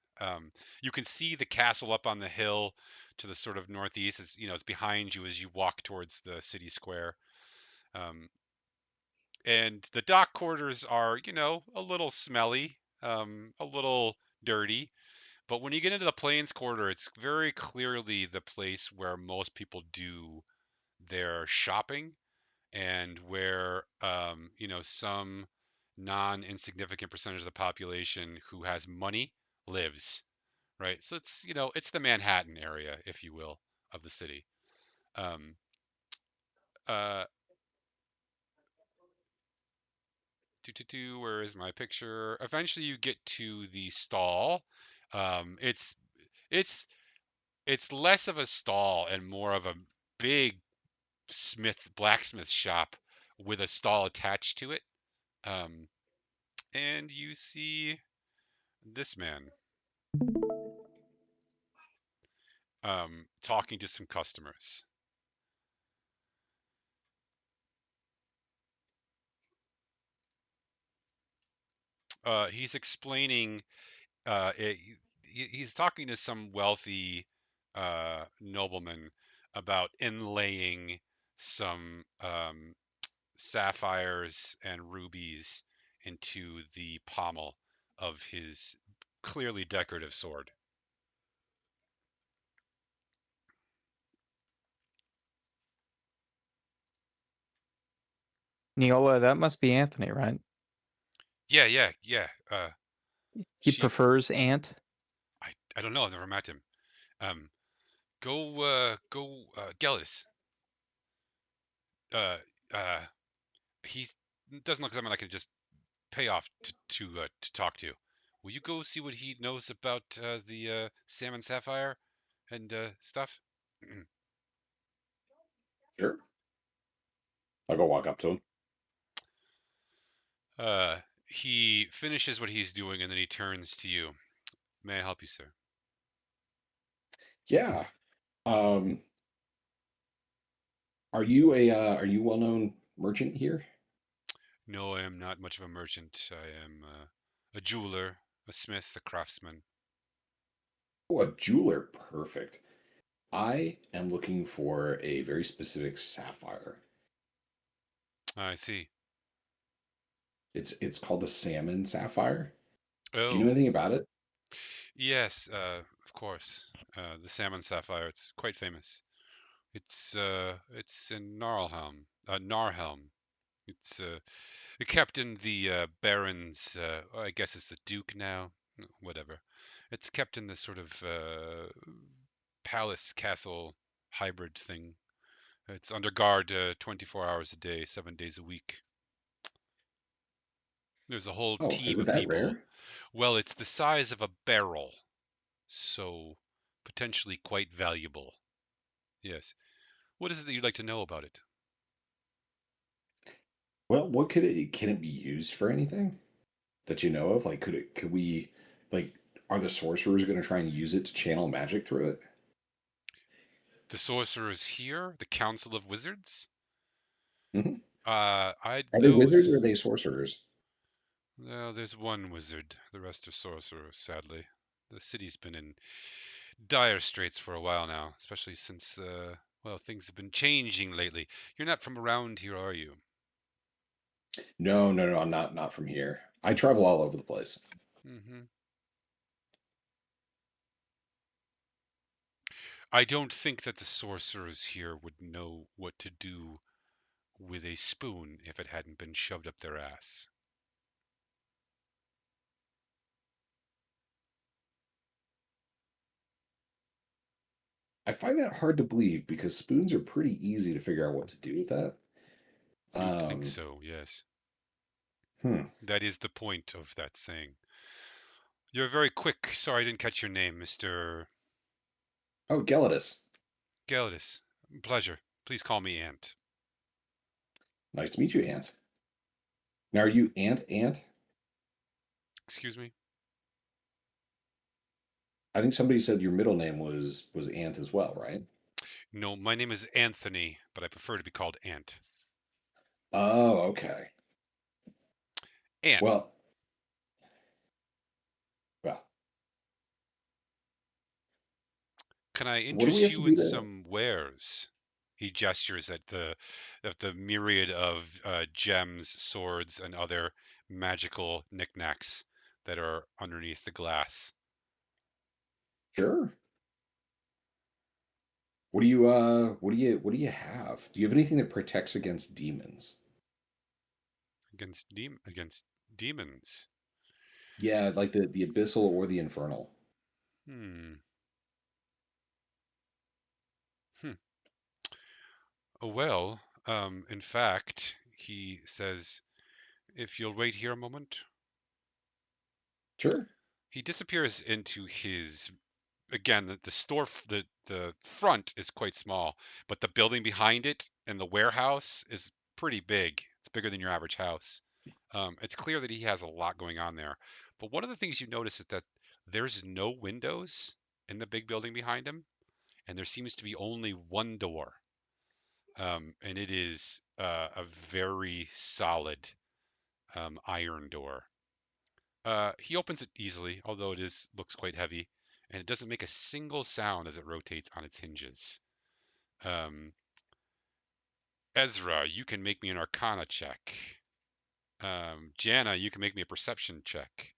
You can see the castle up on the hill to the sort of northeast. It's behind you as you walk towards the city square. Um, and the dock quarters are, a little smelly, a little dirty. But when you get into the Plains Quarter, it's very clearly the place where most people do their shopping and where some non-insignificant percentage of the population who has money lives, right? So it's the Manhattan area, if you will, of the city. Um, uh, where is my picture? Eventually, you get to the stall. It's it's it's less of a stall and more of a big blacksmith shop with a stall attached to it. Um, and you see this man talking to some customers. He's explaining. He's talking to some wealthy nobleman about inlaying some sapphires and rubies into the pommel of his clearly decorative sword. Neola, that must be Anthony, right? Yeah, yeah, yeah. He She, prefers ant. I don't know. I've never met him. Um, go, Gellis. Uh, uh, he doesn't look like someone I can just pay off to talk to. Will you go see what he knows about the salmon sapphire and stuff? Sure. I'll go walk up to him. He finishes what he's doing and then he turns to you. May I help you, sir? Yeah. Um, are you well known merchant here? No, I am not much of a merchant. I am a jeweler, a smith, a craftsman. Oh, a jeweler. Perfect. I am looking for a very specific sapphire. I see. It's called the salmon sapphire. Do you know Oh, anything about it? yes, of course. The salmon sapphire. It's quite famous. It's in Narlhelm. Narhelm. It's kept in the Baron's. I guess it's the Duke now. Whatever. It's kept in this sort of palace castle hybrid thing. It's under guard 24 hours a day, 7 days a week. There's a whole Oh, is team it of that people. rare? Well, it's the size of a barrel, so potentially quite valuable. Yes. What is it that you'd like to know about it? Well, what could it can it be used for anything that you know of? Like, could we like are the sorcerers going to try and use it to channel magic through it? The sorcerers here, the Council of Wizards. Hmm. I Are they wizards those. or are they sorcerers? Well, there's one wizard. The rest are sorcerers, sadly. The city's been in dire straits for a while now, especially since well, things have been changing lately. You're not from around here, are you? No, no, no. I'm not from here. I travel all over the place. Hmm. I don't think that the sorcerers here would know what to do with a spoon if it hadn't been shoved up their ass. I find that hard to believe because spoons are pretty easy to figure out what to do with that. You'd think Um, so, yes. hmm. That is the point of that saying. You're very quick. Sorry I didn't catch your name, Mr. Oh, Gelidus. Gelidus. Pleasure. Please call me Ant. Nice to meet you, Ant. Now, are you Ant? Excuse me? I think somebody said your middle name was Ant as well, right? No, my name is Anthony, but I prefer to be called Ant. Oh, okay. Ant, Well, well, can I what do we interest have to you do in to? some wares? He gestures at the myriad of gems, swords, and other magical knickknacks that are underneath the glass. Sure. What do you have? Do you have anything that protects against demons? Against demons. Yeah, like the abyssal or the infernal. Hmm. Hmm. Well, in fact, he says, if you'll wait here a moment, Sure. he disappears into his again the store the front is quite small, but the building behind it and the warehouse is pretty big. It's bigger than your average house. It's clear that he has a lot going on there. But one of the things you notice is that there's no windows in the big building behind him, and there seems to be only one door, and it is a very solid iron door. He opens it easily, although it is looks quite heavy, and it doesn't make a single sound as it rotates on its hinges. Um, Ezra, you can make me an Arcana check. Jana, you can make me a Perception check.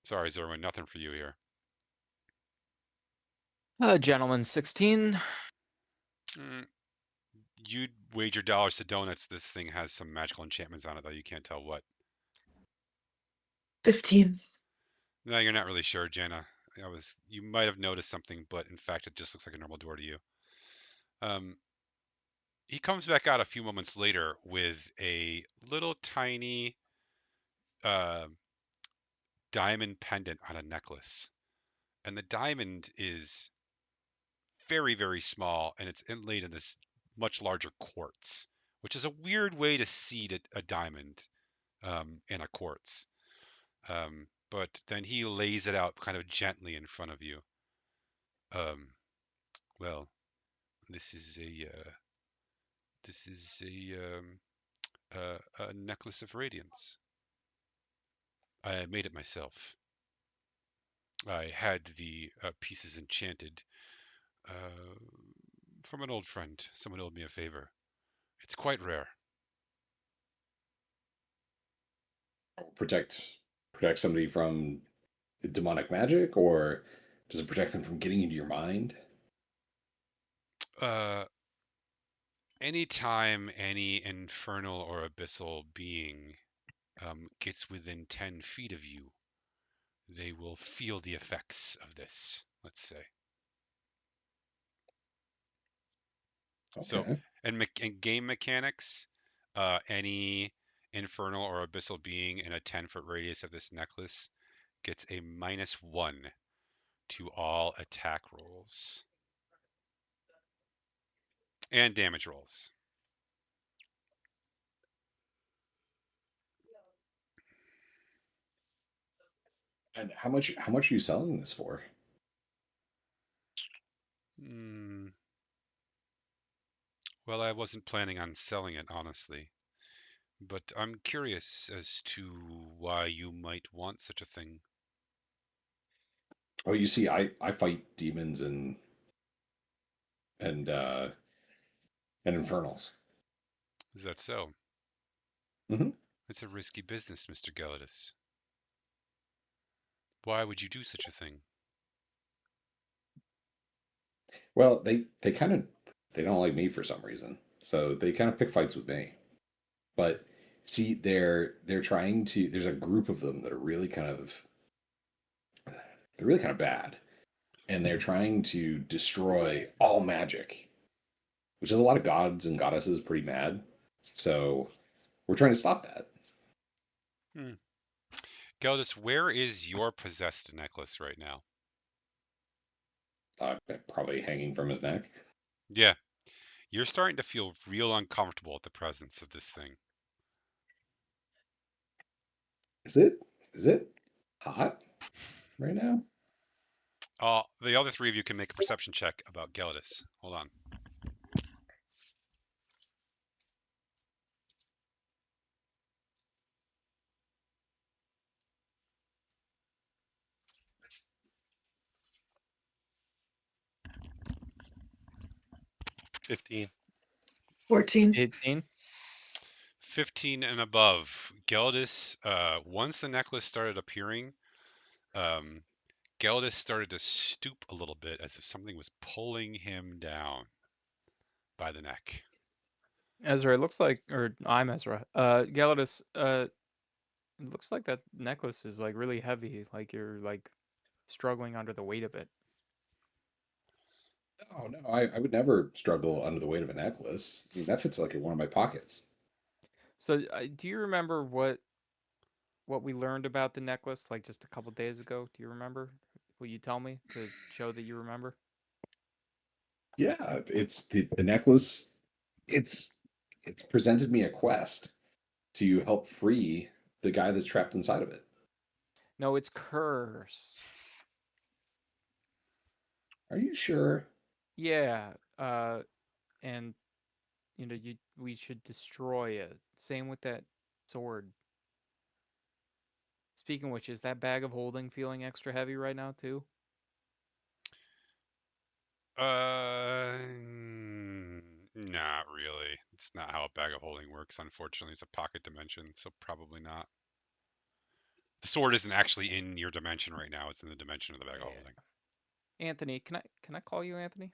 Sorry, Zerwin, nothing for you here. Gentleman 16. Mm, you'd wager dollars to donuts this thing has some magical enchantments on it, though you can't tell what. 15. No, you're not really sure, Jana. You might have noticed something, but in fact, it just looks like a normal door to you. Um, he comes back out a few moments later with a little tiny uh, diamond pendant on a necklace. And the diamond is very, very small and it's inlaid in this much larger quartz, which is a weird way to seed a diamond in a quartz. But then he lays it out kind of gently in front of you. Um, well, this is this is a necklace of radiance. I made it myself. I had the pieces enchanted uh, from an old friend. Someone owed me a favor. It's quite rare. Protect protect somebody from demonic magic, or does it protect them from getting into your mind? Uh, Anytime any infernal or abyssal being gets within 10 feet of you, they will feel the effects of this, let's say. So, Okay. in game mechanics, any infernal or abyssal being in a 10-foot radius of this necklace gets a -1 to all attack rolls and damage rolls. And how much are you selling this for? Hmm. Well, I wasn't planning on selling it, honestly, but I'm curious as to why you might want such a thing. Oh, you see, I fight demons and and infernals. Is that so? Hmm. It's a risky business, Mr. Gelidus. Why would you do such a thing? Well, they kind of they don't like me for some reason, so they kind of pick fights with me. But see, they're trying to. There's a group of them that are really kind of they're really kind of bad, and they're trying to destroy all magic, which is a lot of gods and goddesses pretty mad. So we're trying to stop that. Hmm. Gelidus, where is your possessed necklace right now? Probably hanging from his neck. Yeah, you're starting to feel real uncomfortable at the presence of this thing. Is it? Is it hot right now? The other three of you can make a perception check about Gelidus. Hold on. 15. 14. 18. 15 and above. Gelidus, once the necklace started appearing, um, Gelidus started to stoop a little bit as if something was pulling him down by the neck. Ezra, it looks like, or I'm Ezra. Gelidus, it looks like that necklace is like really heavy. Like you're like struggling under the weight of it. Oh no, I would never struggle under the weight of a necklace. I mean, that fits like in one of my pockets. So, do you remember what we learned about the necklace like just a couple days ago? Do you remember? Will you tell me to show that you remember? Yeah, it's the necklace. It's it's presented me a quest to help free the guy that's trapped inside of it. No, it's cursed. Are you sure? Yeah. And we should destroy it. Same with that sword. Speaking of which, is that bag of holding feeling extra heavy right now too? Not really. It's not how a bag of holding works, unfortunately. It's a pocket dimension, so probably not. The sword isn't actually in your dimension right now. It's in the dimension of the bag of holding. Anthony, can I call you Anthony?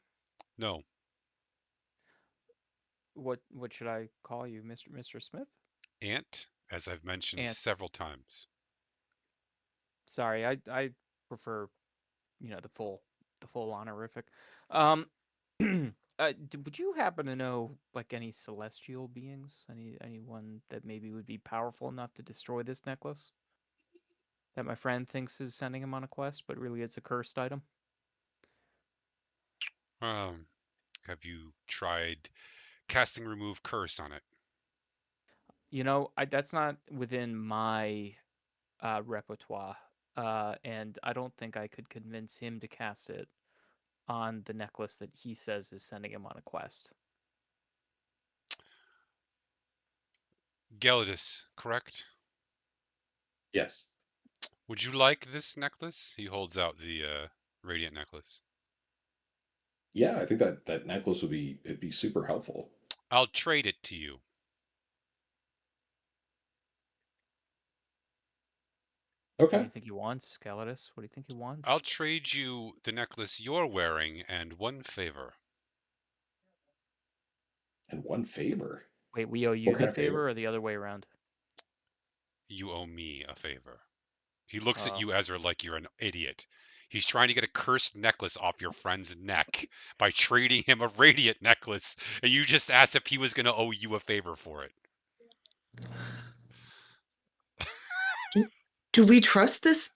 No, What should I call you, Mr. Smith? Ant, as I've mentioned Ant. several times. Sorry, I prefer the full honorific. Um, would you happen to know like any celestial beings, anyone that maybe would be powerful enough to destroy this necklace that my friend thinks is sending him on a quest, but really it's a cursed item? Um, have you tried casting remove curse on it? That's not within my repertoire, and I don't think I could convince him to cast it on the necklace that he says is sending him on a quest. Gelidus, correct? Yes. Would you like this necklace? He holds out the radiant necklace. Yeah, I think that necklace it'd be super helpful. I'll trade it to you. What do Okay. you think he wants, Scalatus? What do you think he I'll wants? trade you the necklace you're wearing and one favor. And one favor. Wait, we owe you What the kind of favor? favor or the other way around? You owe me a favor. He looks at Oh. you, Ezra, like you're an idiot. He's trying to get a cursed necklace off your friend's neck by trading him a radiant necklace, and you just asked if he was going to owe you a favor for it. Do we trust this?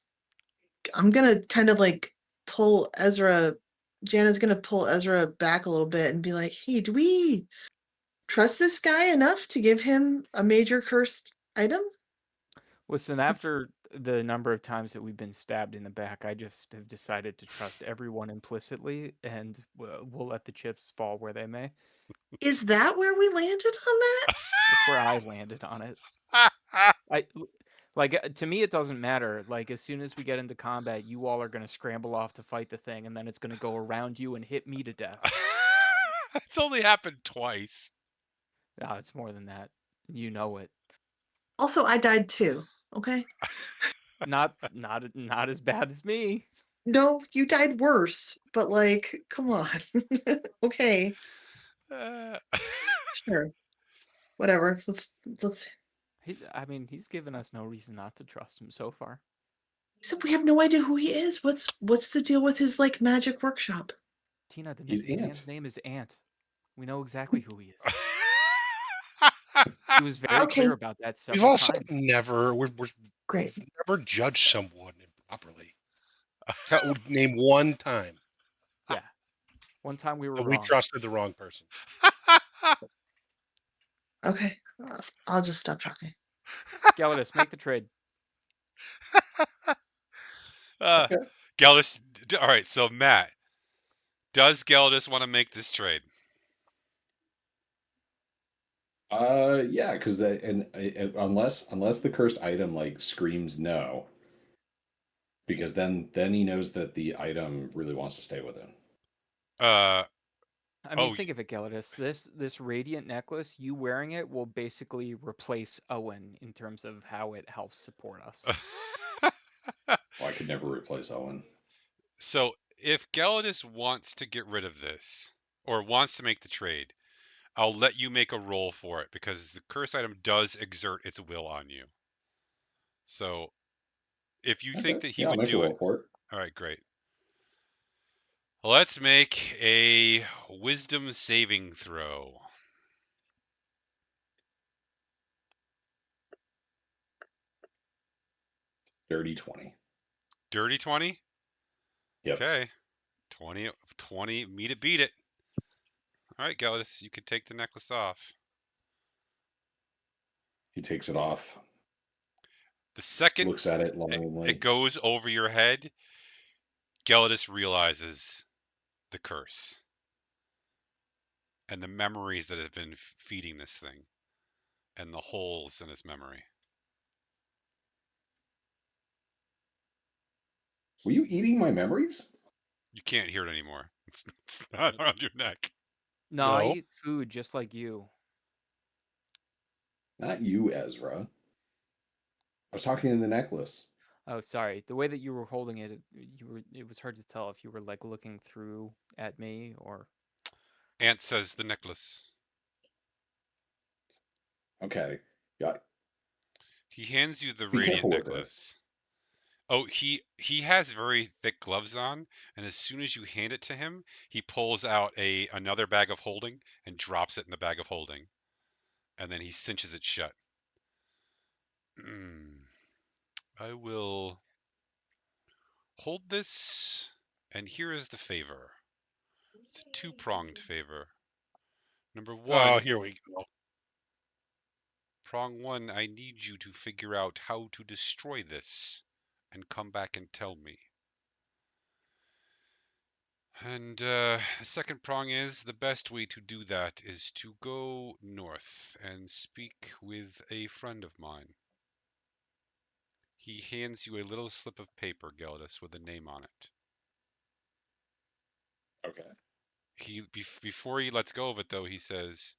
I'm gonna kind of like pull Ezra. Jana's gonna pull Ezra back a little bit and be like, "Hey, do we trust this guy enough to give him a major cursed item?" Listen, after the number of times that we've been stabbed in the back, I just have decided to trust everyone implicitly, and we'll let the chips fall where they may. Is that where we landed on that? That's where I landed on it. To me, it doesn't matter. Like, as soon as we get into combat, you all are going to scramble off to fight the thing, and then it's going to go around you and hit me to death. It's only happened twice. No, it's more than that. You know it. Also, I died too. Okay. Not as bad as me. No, you died worse. But like, come on. Okay, Uh, sure. Whatever. Let's. He's given us no reason not to trust him so far. Except we have no idea who he is. What's the deal with his like magic workshop? Tina, the He's man's Ant. name is Ant. We know exactly who he is. He was very Okay, clear about that We've several also times. we've great. never judged someone improperly. Name one time Yeah. One time we were that we wrong. trusted the wrong person. Okay, I'll just stop talking. Gelidus, make the trade. Okay. Geldis, all right, so Matt, does Geldis want to make this trade? Yeah, because unless the cursed item like screams no, because then he knows that the item really wants to stay with him. Oh, Think of it, Gelidus. This radiant necklace, you wearing it will basically replace Owen in terms of how it helps support us. Well, I could never replace Owen. so if Geldis wants to get rid of this or wants to make the trade, I'll let you make a roll for it because the curse item does exert its will on you. So if you think Okay. that he Yeah, I'll would make a do it, roll for it. all right, great. Let's make a wisdom saving throw. Dirty 20. Dirty 20? Yep. Okay. 20, meet it, beat it. All right, Geldis, you can take the necklace off. He takes it off, The second looks at it it longingly. goes over your head, Geldis realizes the curse and the memories that have been feeding this thing and the holes in his memory. Were you eating my memories? You can't hear it anymore. It's not around your neck. No, I No. eat food just like you. Not you, Ezra. I was talking in the necklace. Oh, sorry. The way that you were holding it, it was hard to tell if you were like looking through at me or Ant says the necklace. Okay. Yeah. He hands you the Be radiant careful with this. necklace. Oh, he has very thick gloves on, and as soon as you hand it to him, he pulls out another bag of holding and drops it in the bag of holding, and then he cinches it shut. I will hold this, and here is the favor. It's a two-pronged favor. Number Oh, one, here we go. prong one, I need you to figure out how to destroy this and come back and tell me. And the second prong is the best way to do that is to go north and speak with a friend of mine. He hands you a little slip of paper, Geldis, with a name on it. Okay. Before he lets go of it, though, he says,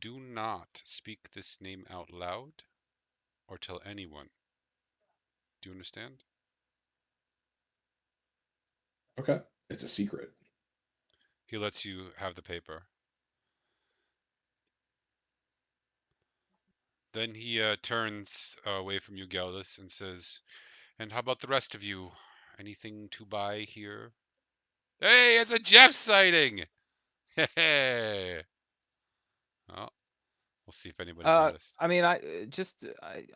"Do not speak this name out loud or tell anyone. Do you understand?" Okay. It's a secret. He lets you have the paper. Then he turns away from you, Geldus, and says, "And how about the rest of you? Anything to buy here?" Hey, it's a Jeff sighting! Hey! Well, we'll see if anybody noticed. I mean, I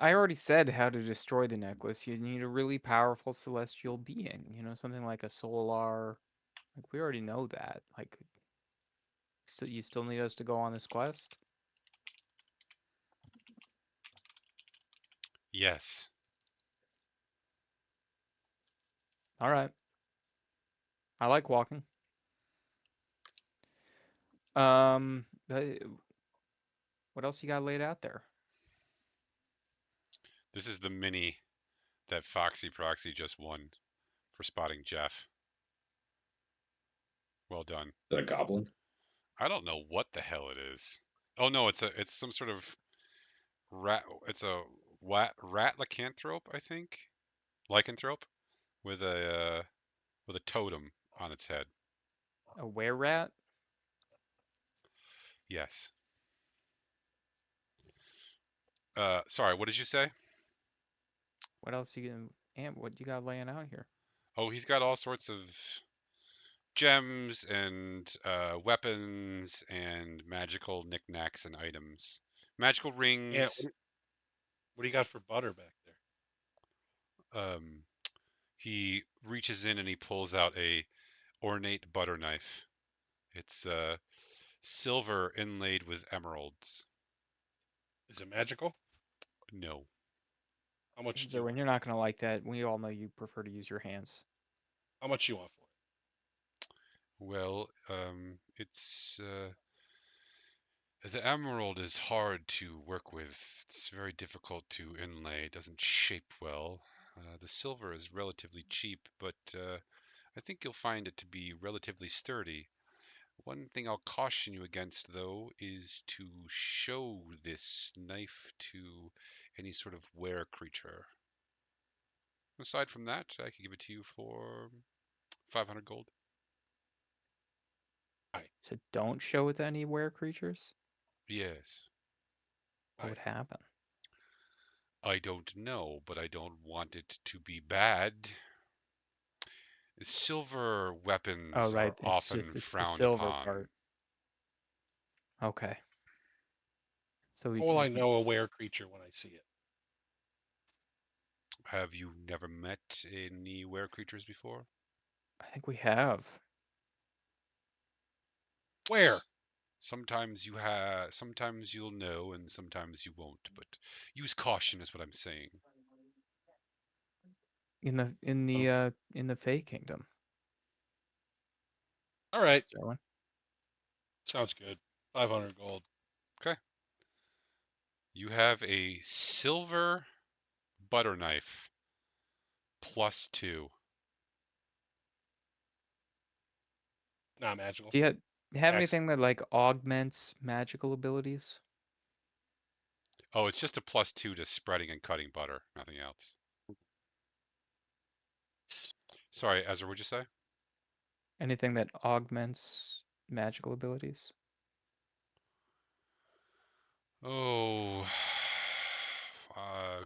already said how to destroy the necklace. You need a really powerful celestial being, something like a solar. Like we already know that. Like, so you still need us to go on this quest? Yes. All right. I like walking. Um, uh, what else you got laid out there? This is the mini that Foxy Proxy just won for spotting Jeff. Well done. Is that a goblin? I don't know what the hell it is. Oh no, it's some sort of rat. It's a rat lycanthrope, I think. Lycanthrope with a totem on its head. A were rat? Yes. Sorry, what did you say? What else you can? And what you got laying out here? Oh, he's got all sorts of gems and weapons and magical knickknacks and items. Magical Yeah. rings. What do you got for butter back there? Um, he reaches in and he pulls out a ornate butter knife. It's silver inlaid with emeralds. Is it magical? No. How much do you Zerwin, want? you're not gonna like that. We all know you prefer to use your hands. How much you want for it? Well, it's the emerald is hard to work with. It's very difficult to inlay. It doesn't shape well. The silver is relatively cheap, but I think you'll find it to be relatively sturdy. One thing I'll caution you against, though, is to show this knife to any sort of were creature. Aside from that, I could give it to you for 500 gold. Aye. So don't show it to any were creatures. Yes. What would Aye. happen? I don't know, but I don't want it to be bad. Silver Oh, weapons right. are often It's the frowned silver upon. part. Okay. So How will I know a were creature when I see it? Have you never met any were creatures before? I think we have. Where? Sometimes you'll know and sometimes you won't, but use caution is what I'm saying. In the Okay. in the Fey Kingdom. All right. Zerwin. Sounds good. 500 gold. Okay. You have a silver butter knife +2. Not magical. Do you have Tax. anything that like augments magical abilities? Oh, it's just a +2 to spreading and cutting butter, nothing else. Sorry, Ezra, what'd you say? Anything that augments magical abilities? Oh,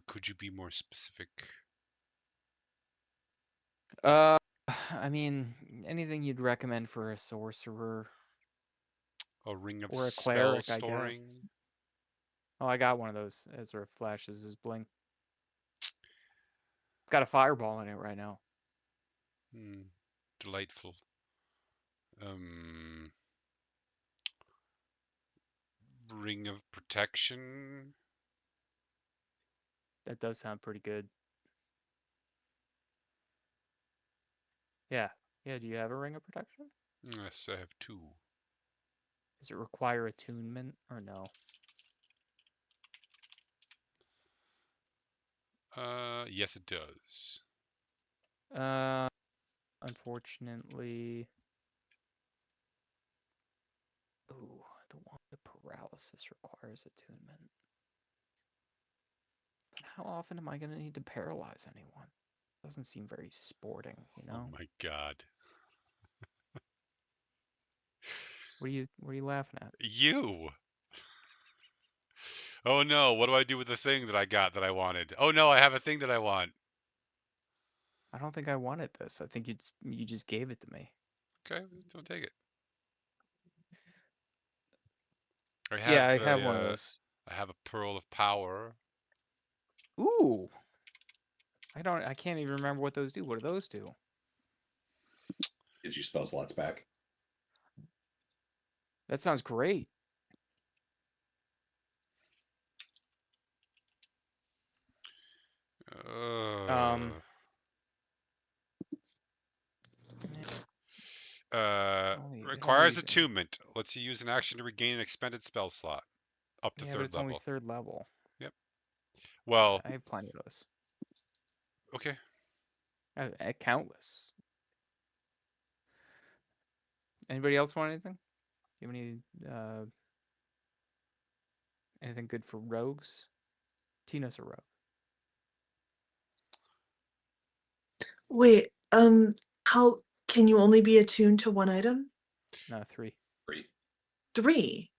could you be more specific? Uh, I mean, anything you'd recommend for a sorcerer A ring of or a spell cleric, I guess. storing? Oh, I got one of those. Ezra flashes his blink. It's got a fireball in it right now. Hmm, delightful. Um, ring of protection? That does sound pretty good. Yeah. Yeah, do you have a ring of protection? Yes, I have 2. Does it require attunement or no? Yes, it does. Uh, unfortunately. Ooh, the one with paralysis requires attunement. But how often am I going to need to paralyze anyone? Doesn't seem very sporting, you Oh know? my God. What are you laughing at? You! Oh no, what do I do with the thing that I got that I wanted? Oh no, I have a thing that I want. I don't think I wanted this. I think you just gave it to me. Okay, don't take it. Yeah, I have one of those. I have a pearl of power. Ooh. I can't even remember what those do. What do those do? Gives you spell slots back. That sounds great. Um Uh, it requires only attunement. Lets you use an action to regain an expended spell slot up to yeah, but third it's only level. third level. Yep. Well, I have plenty of those. okay. Countless. Anybody else want anything? You have anything good for rogues? Tina's a rogue. Wait, how can you only be attuned to one item? No, 3. 3. 3.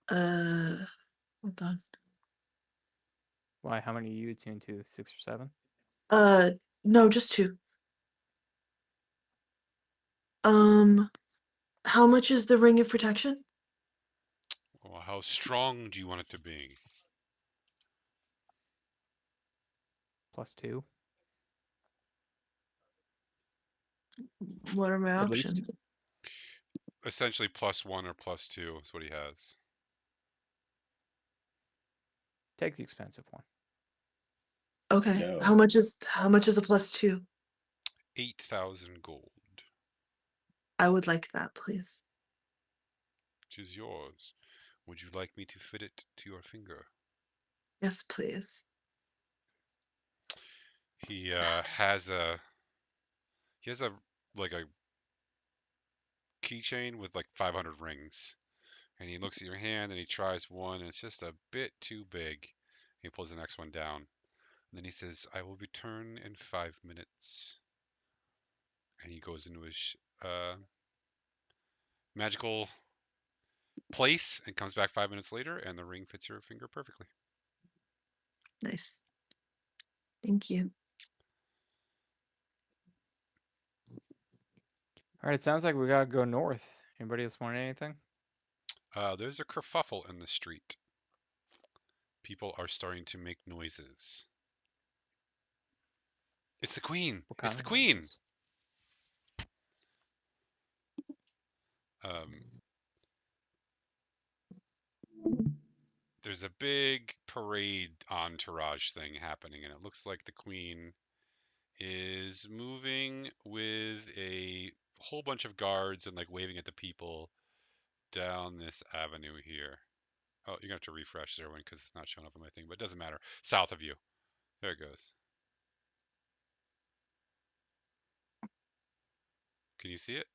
Hold on. Why? How many are you attuned to? 6 or 7? No, just 2. How much is the ring of protection? Well, how strong do you want it to be? +2, What are my at least. options? Essentially +1 or +2 is what he has. Take the expensive one. Okay. No. How much is a +2? 8,000 gold, I would like that, please. which is yours. Would you like me to fit it to your finger? Yes, please. He has a like a keychain with like 500 rings, and he looks at your hand and he tries one, and it's just a bit too big. He pulls the next one down, and then he says, "I will return in 5 minutes." And he goes into his magical place and comes back 5 minutes later, and the ring fits your finger perfectly. Nice. Thank you. All right, it sounds like we gotta go north. Anybody else want anything? There's a kerfuffle in the street. People are starting to make noises. It's the queen. What It's kind the of queen. noises? Um, there's a big parade entourage thing happening, and it looks like the queen is moving with a whole bunch of guards and like waving at the people down this avenue here. Oh, you're gonna have to refresh there one because it's not showing up on my thing, but it doesn't matter. South of you. There it goes. Can you see it?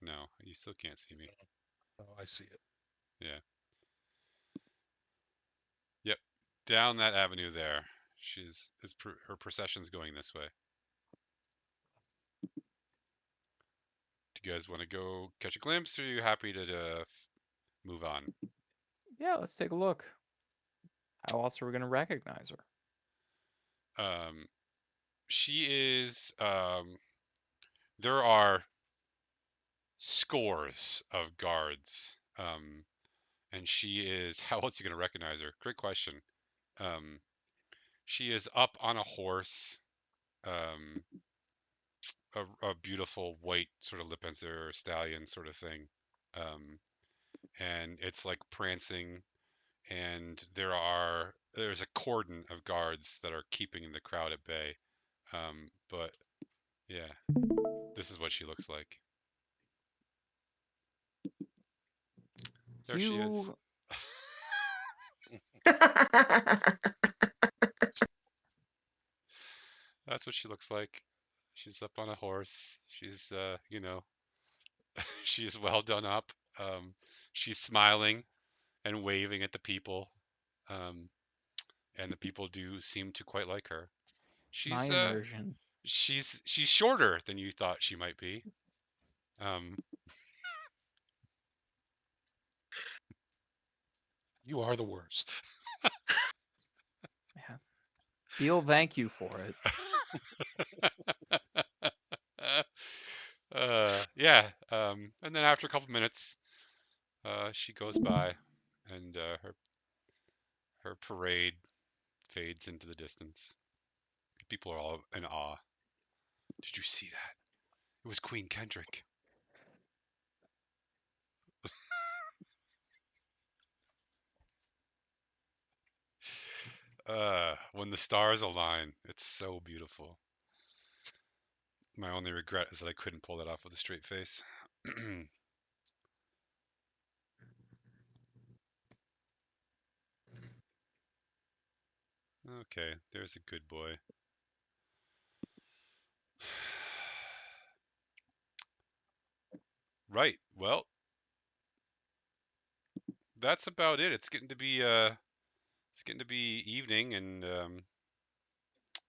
No, you still can't see me. Oh, I see it. Yeah. Yep. Down that avenue there. Her procession's going this way. Do you guys want to go catch a glimpse, or are you happy to move on? Yeah, let's take a look. How else are we gonna recognize her? She is. There are scores of guards. And she is. How else are you gonna recognize her? Great question. Um, she is up on a horse. Um, a beautiful white sort of Lipanzer or stallion sort of thing. Um, and it's like prancing, and there's a cordon of guards that are keeping the crowd at bay. But yeah, this is what she looks like. There she is. You That's what she looks like. She's up on a horse. She's she's well done up. Um, she's smiling and waving at the people. Um, and the people do seem to quite like her. my She's immersion. she's shorter than you thought she might be. Um, You are the worst. He'll thank you for it. Yeah. And then after a couple minutes, she goes by, and her parade fades into the distance. People are all in awe. Did you see that? It was Queen Kendrick. When the stars align, it's so beautiful. My only regret is that I couldn't pull that off with a straight face. Okay, there's a good boy. Right. Well, that's about it. It's getting to be evening, and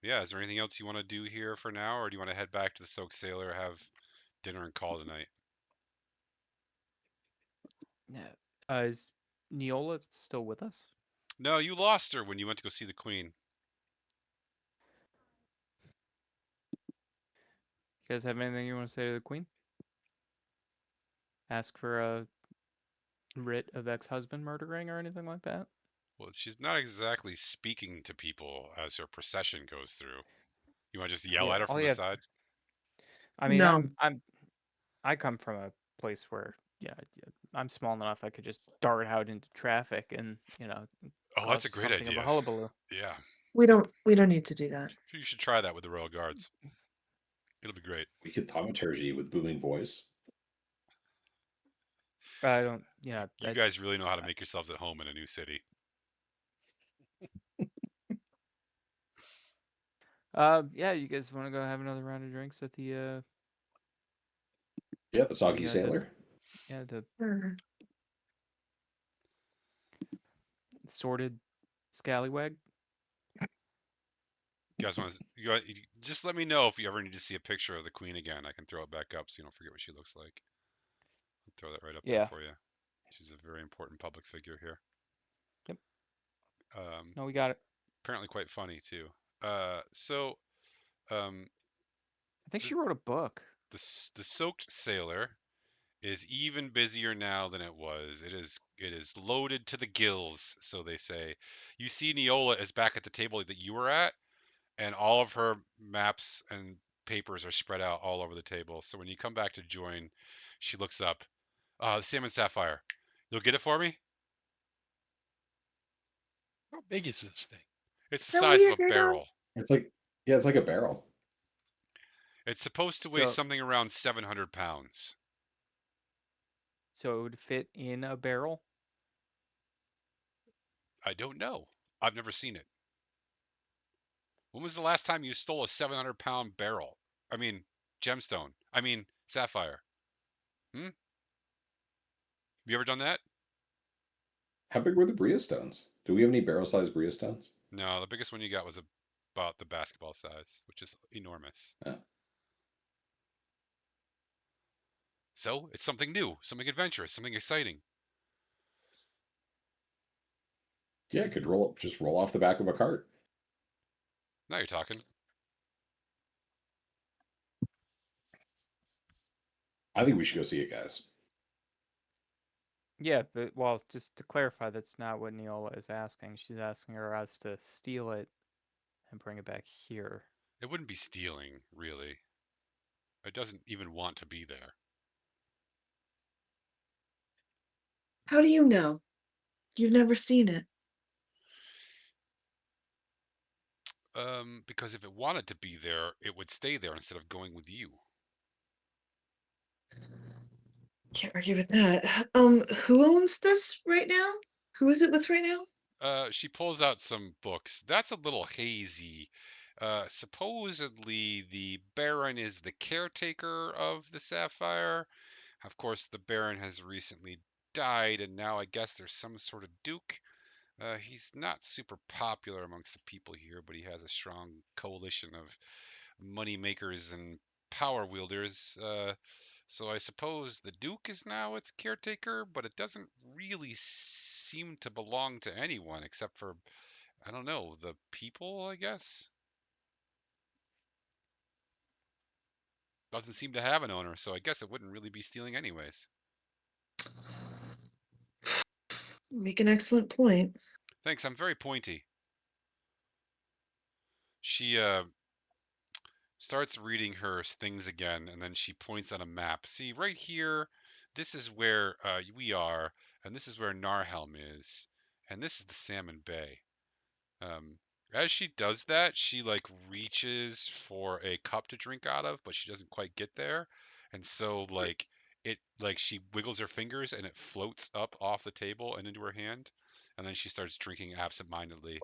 yeah. Is there anything else you want to do here for now, or do you want to head back to the Soak Sailor, have dinner, and call tonight? Yeah. Is Neola still with us? No, you lost her when you went to go see the Queen. You guys have anything you want to say to the Queen? Ask for a writ of ex-husband murdering or anything like that? Well, she's not exactly speaking to people as her procession goes through. You want to just yell Yeah, at her all from you the have. side? I mean, No. I come from a place where, yeah, I'm small enough I could just dart out into traffic and, Oh, that's cause a great something of a idea. hullabaloo. Yeah, We don't need to do that. you should try that with the Royal Guards. It'll be great. We could thaumaturgy with booming voice. I don't, You guys that's really know how to make yourselves at home in a new city. yeah, you guys want to go have another round of drinks at Yeah, the soggy the sailor. the Sure. sorted scallywag? You guys want to? Just let me know if you ever need to see a picture of the Queen again. I can throw it back up so you don't forget what she looks like. I'll throw that right up there Yeah. for you. She's a very important public figure here. Yep. Um, No, we got it. apparently quite funny too. So um, I think the, she wrote a book. the soaked sailor is even busier now than it was. It is loaded to the gills, so they say. You see, Neola is back at the table that you were at, and all of her maps and papers are spread out all over the table. So when you come back to join, she looks up. The salmon sapphire. You'll get it for me? How big is this thing? It's the That size of a weirdo. barrel. It's like, yeah, it's like a barrel. It's supposed to weigh So something around 700 pounds. so it would fit in a barrel. I don't know. I've never seen it. When was the last time you stole a 700-pound barrel? I mean, gemstone. I mean, sapphire. Hmm? Have you ever done that? How big were the Bria stones? Do we have any barrel-sized Bria stones? No, the biggest one you got was about the basketball size, which is enormous. Oh. So it's something new, something adventurous, something exciting. Yeah, it could just roll off the back of a cart. Now you're talking. I think we should go see it, guys. Yeah, but well, just to clarify, that's not what Neola is asking. She's asking her us to steal it and bring it back here. It wouldn't be stealing, really. It doesn't even want to be there. How do you know? You've never seen it. Because if it wanted to be there, it would stay there instead of going with you. Can't argue with that. Who owns this right now? Who is it with right now? She pulls out some books. That's a little hazy. Supposedly, the Baron is the caretaker of the Sapphire. Of course, the Baron has recently died, and now I guess there's some sort of Duke. He's not super popular amongst the people here, but he has a strong coalition of money makers and power wielders. So I suppose the Duke is now its caretaker, but it doesn't really seem to belong to anyone except for I don't know, the people, I guess? Doesn't seem to have an owner, so I guess it wouldn't really be stealing anyways. Make an excellent point. Thanks, I'm very pointy. She starts reading her things again, and then she points at a map. See, right here, this is where we are, and this is where Narhelm is, and this is the Salmon Bay. Um, as she does that, she like reaches for a cup to drink out of, but she doesn't quite get there, and so like she wiggles her fingers and it floats up off the table and into her hand, and then she starts drinking absentmindedly,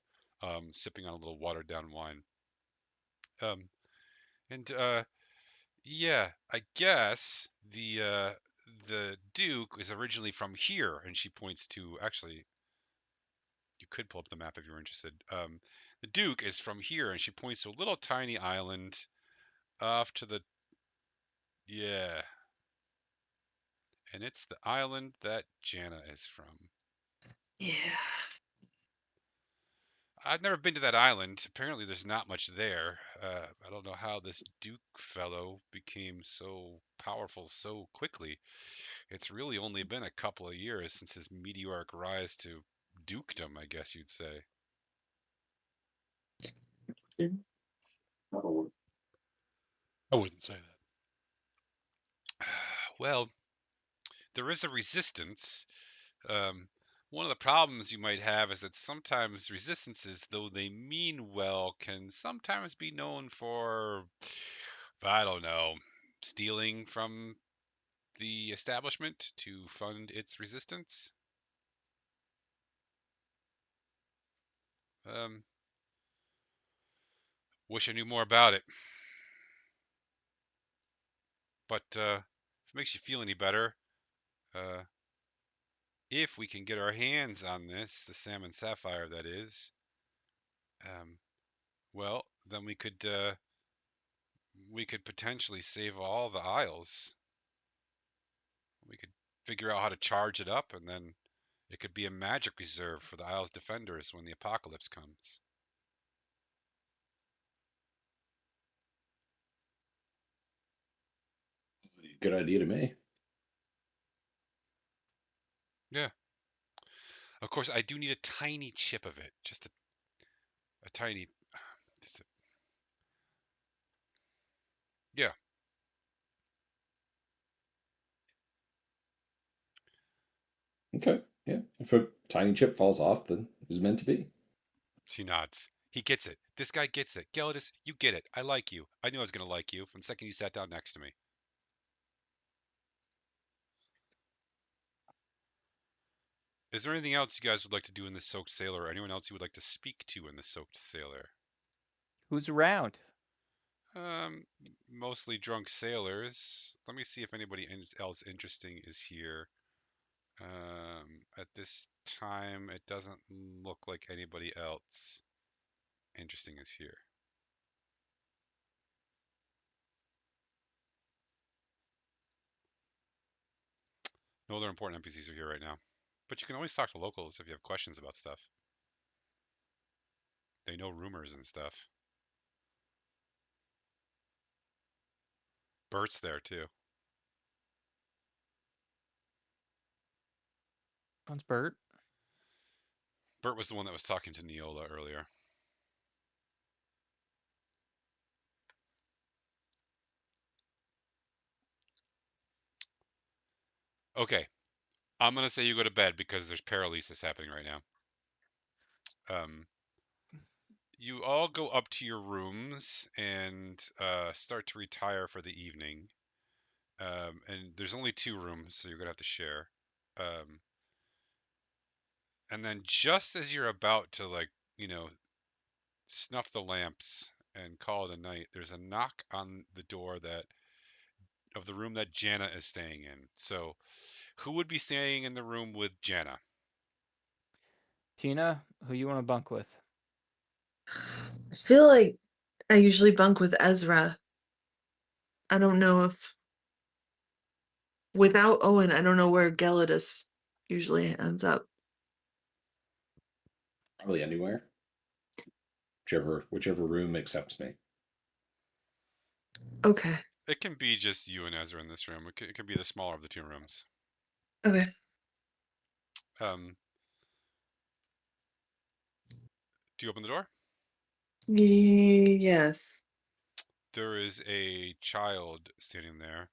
sipping on a little watered down wine. Um, and Yeah, I guess the Duke is originally from here, and she points to actually you could pull up the map if you're interested. The Duke is from here, and she points to a little tiny island off to the yeah, and it's the island that Jana is from. Yeah. I've never been to that island. Apparently, there's not much there. I don't know how this Duke fellow became so powerful so quickly. It's really only been a couple of years since his meteoric rise to dukedom, I guess you'd say. I wouldn't say that. Well, there is a resistance. Um, one of the problems you might have is that sometimes resistances, though they mean well, can sometimes be known for, I don't know, stealing from the establishment to fund its resistance. Um, wish I knew more about it. But if it makes you feel any better, uh, if we can get our hands on this, the salmon sapphire that is, um, well, then we could potentially save all the isles. We could figure out how to charge it up, and then it could be a magic reserve for the isle's defenders when the apocalypse comes. Good idea to me. Yeah. Of course, I do need a tiny chip of it, just a tiny. Just a, yeah. Okay. Yeah. If a tiny chip falls off, then it was meant to be. She nods. He gets it. This guy gets it. Gelidus, you get it. I like you. I knew I was gonna like you from the second you sat down next to me. Is there anything else you guys would like to do in the Soaked Sailor, or anyone else you would like to speak to in the Soaked Sailor? Who's around? Um, mostly drunk sailors. Let me see if anybody else interesting is here. At this time, it doesn't look like anybody else interesting is here. No other important NPCs are here right now. But you can always talk to locals if you have questions about stuff. They know rumors and stuff. Bert's there too. One's Bert. Bert was the one that was talking to Neola earlier. Okay, I'm gonna say you go to bed because there's paralysis happening right now. You all go up to your rooms and start to retire for the evening. And there's only 2 rooms, so you're gonna have to share. Um, and then just as you're about to snuff the lamps and call it a night, there's a knock on the door that of the room that Jana is staying in. So, who would be staying in the room with Jana? Tina, who you want to bunk with? I feel like I usually bunk with Ezra. I don't know if without Owen, I don't know where Gelidus usually ends up. Probably anywhere. whichever room accepts me. Okay. It can be just you and Ezra in this room. It can be the smaller of the two rooms. Okay. Do you open the door? Yes. There is a child standing there.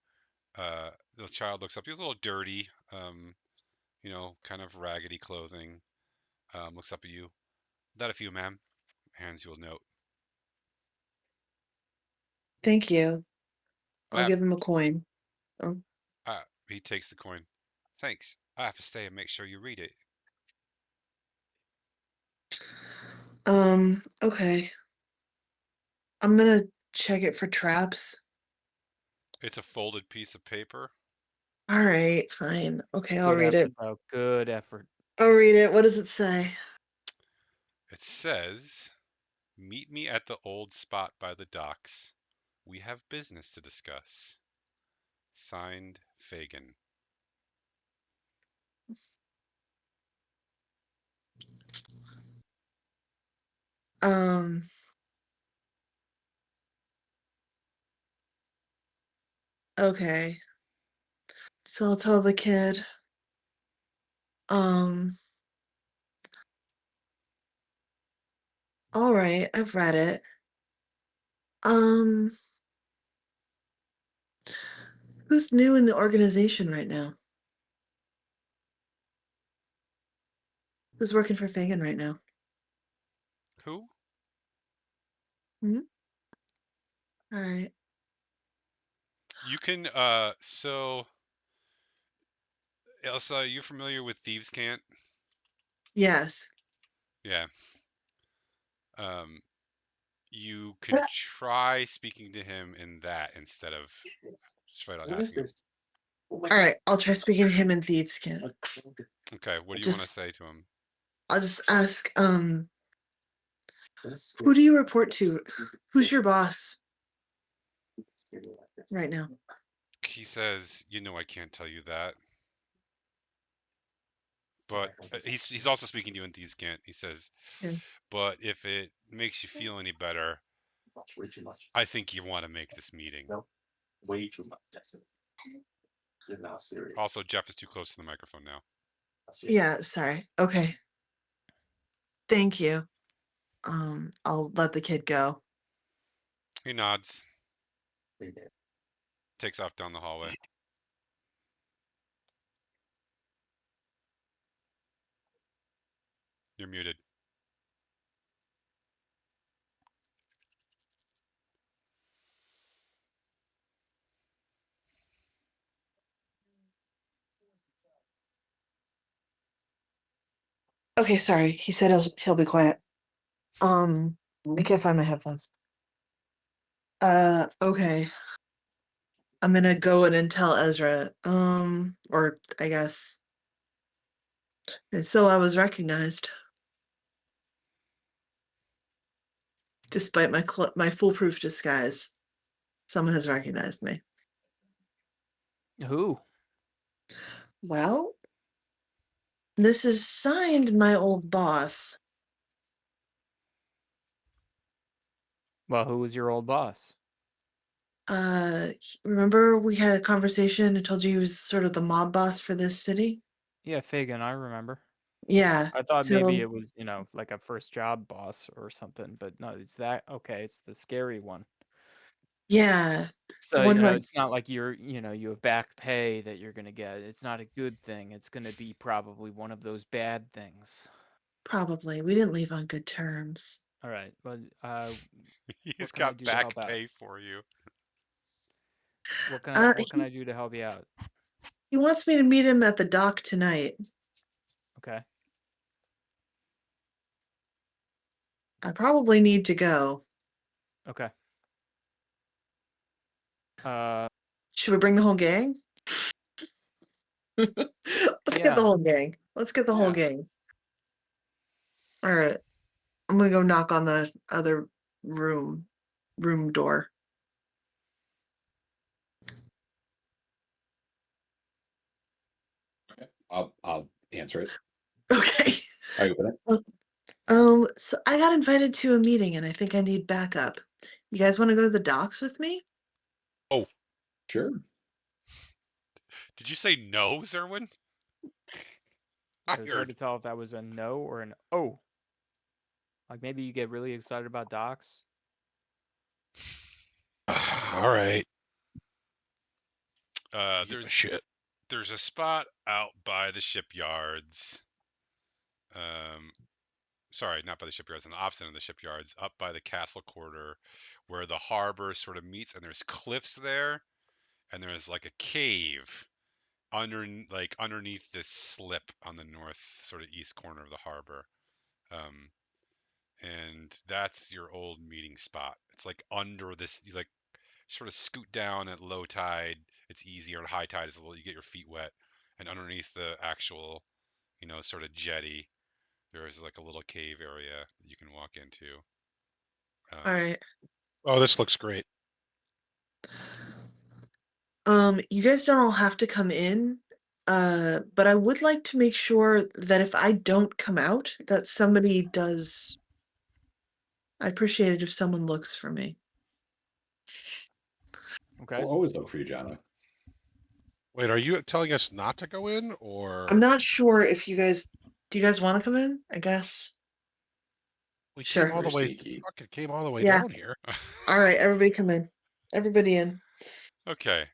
The child looks up. He's a little dirty, kind of raggedy clothing. Looks up at you. That a few, ma'am. Hands you a note. Thank you. I'll Ma'am, give him a coin. Oh. he takes the coin. Thanks. I have to stay and make sure you read it. Okay. I'm gonna check it for traps. It's a folded piece of paper. All right, fine. Okay, I'll Good read effort, it. though. Good effort. I'll read it. What does it say? It says, "Meet me at the old spot by the docks. We have business to discuss." Signed, Fagin. Um, okay. So I'll tell the kid. Um, all right, I've read it. Um, who's new in the organization right now? Who's working for Fagin right now? Who? Hmm? All right. You can, so, Elsa, you familiar with Thieves' Cant? Yes. Yeah. You could try speaking to him in that instead of straight out asking him. All right, I'll try speaking to him in Thieves' Camp. Okay, what do you want to Just, say to him? I'll just ask. Who do you report to? Who's your boss right now? He says, I can't tell you that. But he's also speaking to you in Thieves' Cant. He says, Yeah. but if it makes you feel any better, I think you want to make this meeting. Also, Jeff is too close to the microphone now. Yeah, sorry. Okay. Thank you. I'll let the kid go. He nods, takes off down the hallway. You're muted. Okay, sorry. He said he'll be quiet. I can't find my headphones. Okay. I'm gonna go in and tell Ezra. Or I guess. And so I was recognized, despite my foolproof disguise. Someone has recognized me. Who? Well, this is signed my old boss. Well, who was your old boss? Remember we had a conversation. I told you he was sort of the mob boss for this city. Yeah, Fagin, I remember. Yeah. I thought maybe So it was, like a first job boss or something, but no, it's that. Okay, it's the scary one. yeah, the So, one who I it's not like you have back pay that you're going to get. It's not a good thing. It's going to be probably one of those bad things. probably we didn't leave on good terms. All right, but He's what can I got do to back help out? pay for you. What can He, I do to help you out? he wants me to meet him at the dock tonight. Okay. I probably need to go. Okay. Uh, Should we bring the whole gang? Let's get the yeah. whole gang. Let's get the whole Yeah. gang. All right. I'm gonna go knock on the other room door. I'll answer it. Okay. I open it. Well, So I got invited to a meeting and I think I need backup. You guys want to go to the docks with me? Oh, Sure. Did you say no, Zerwin? I It was hard heard. to tell if that was a no or an oh. Like maybe you get really excited about docs. All right. Give a There's shit. there's a spot out by the shipyards. Um, sorry, not by the shipyards, on the opposite of the shipyards, up by the castle quarter, where the harbor sort of meets, and there's cliffs there, and there's like a cave underneath this slip on the north sort of east corner of the harbor. Um, and that's your old meeting spot. It's like under this, you like sort of scoot down at low tide. It's easier. At high tide, it's a little, you get your feet wet, and underneath the actual, sort of jetty, there is like a little cave area that you can walk into. All Um, right. Oh, this looks great. You guys don't all have to come in. But I would like to make sure that if I don't come out, that somebody does. I appreciate it if someone looks for me. Okay. We'll always look for you, Jana. Wait, are you telling us not to go in, I'm or not sure if you guys do you guys want to come in? I guess. we came Sure. all the Very way, sneaky. fucking came all the way Yeah. down here? All right, everybody come in. Everybody in. okay,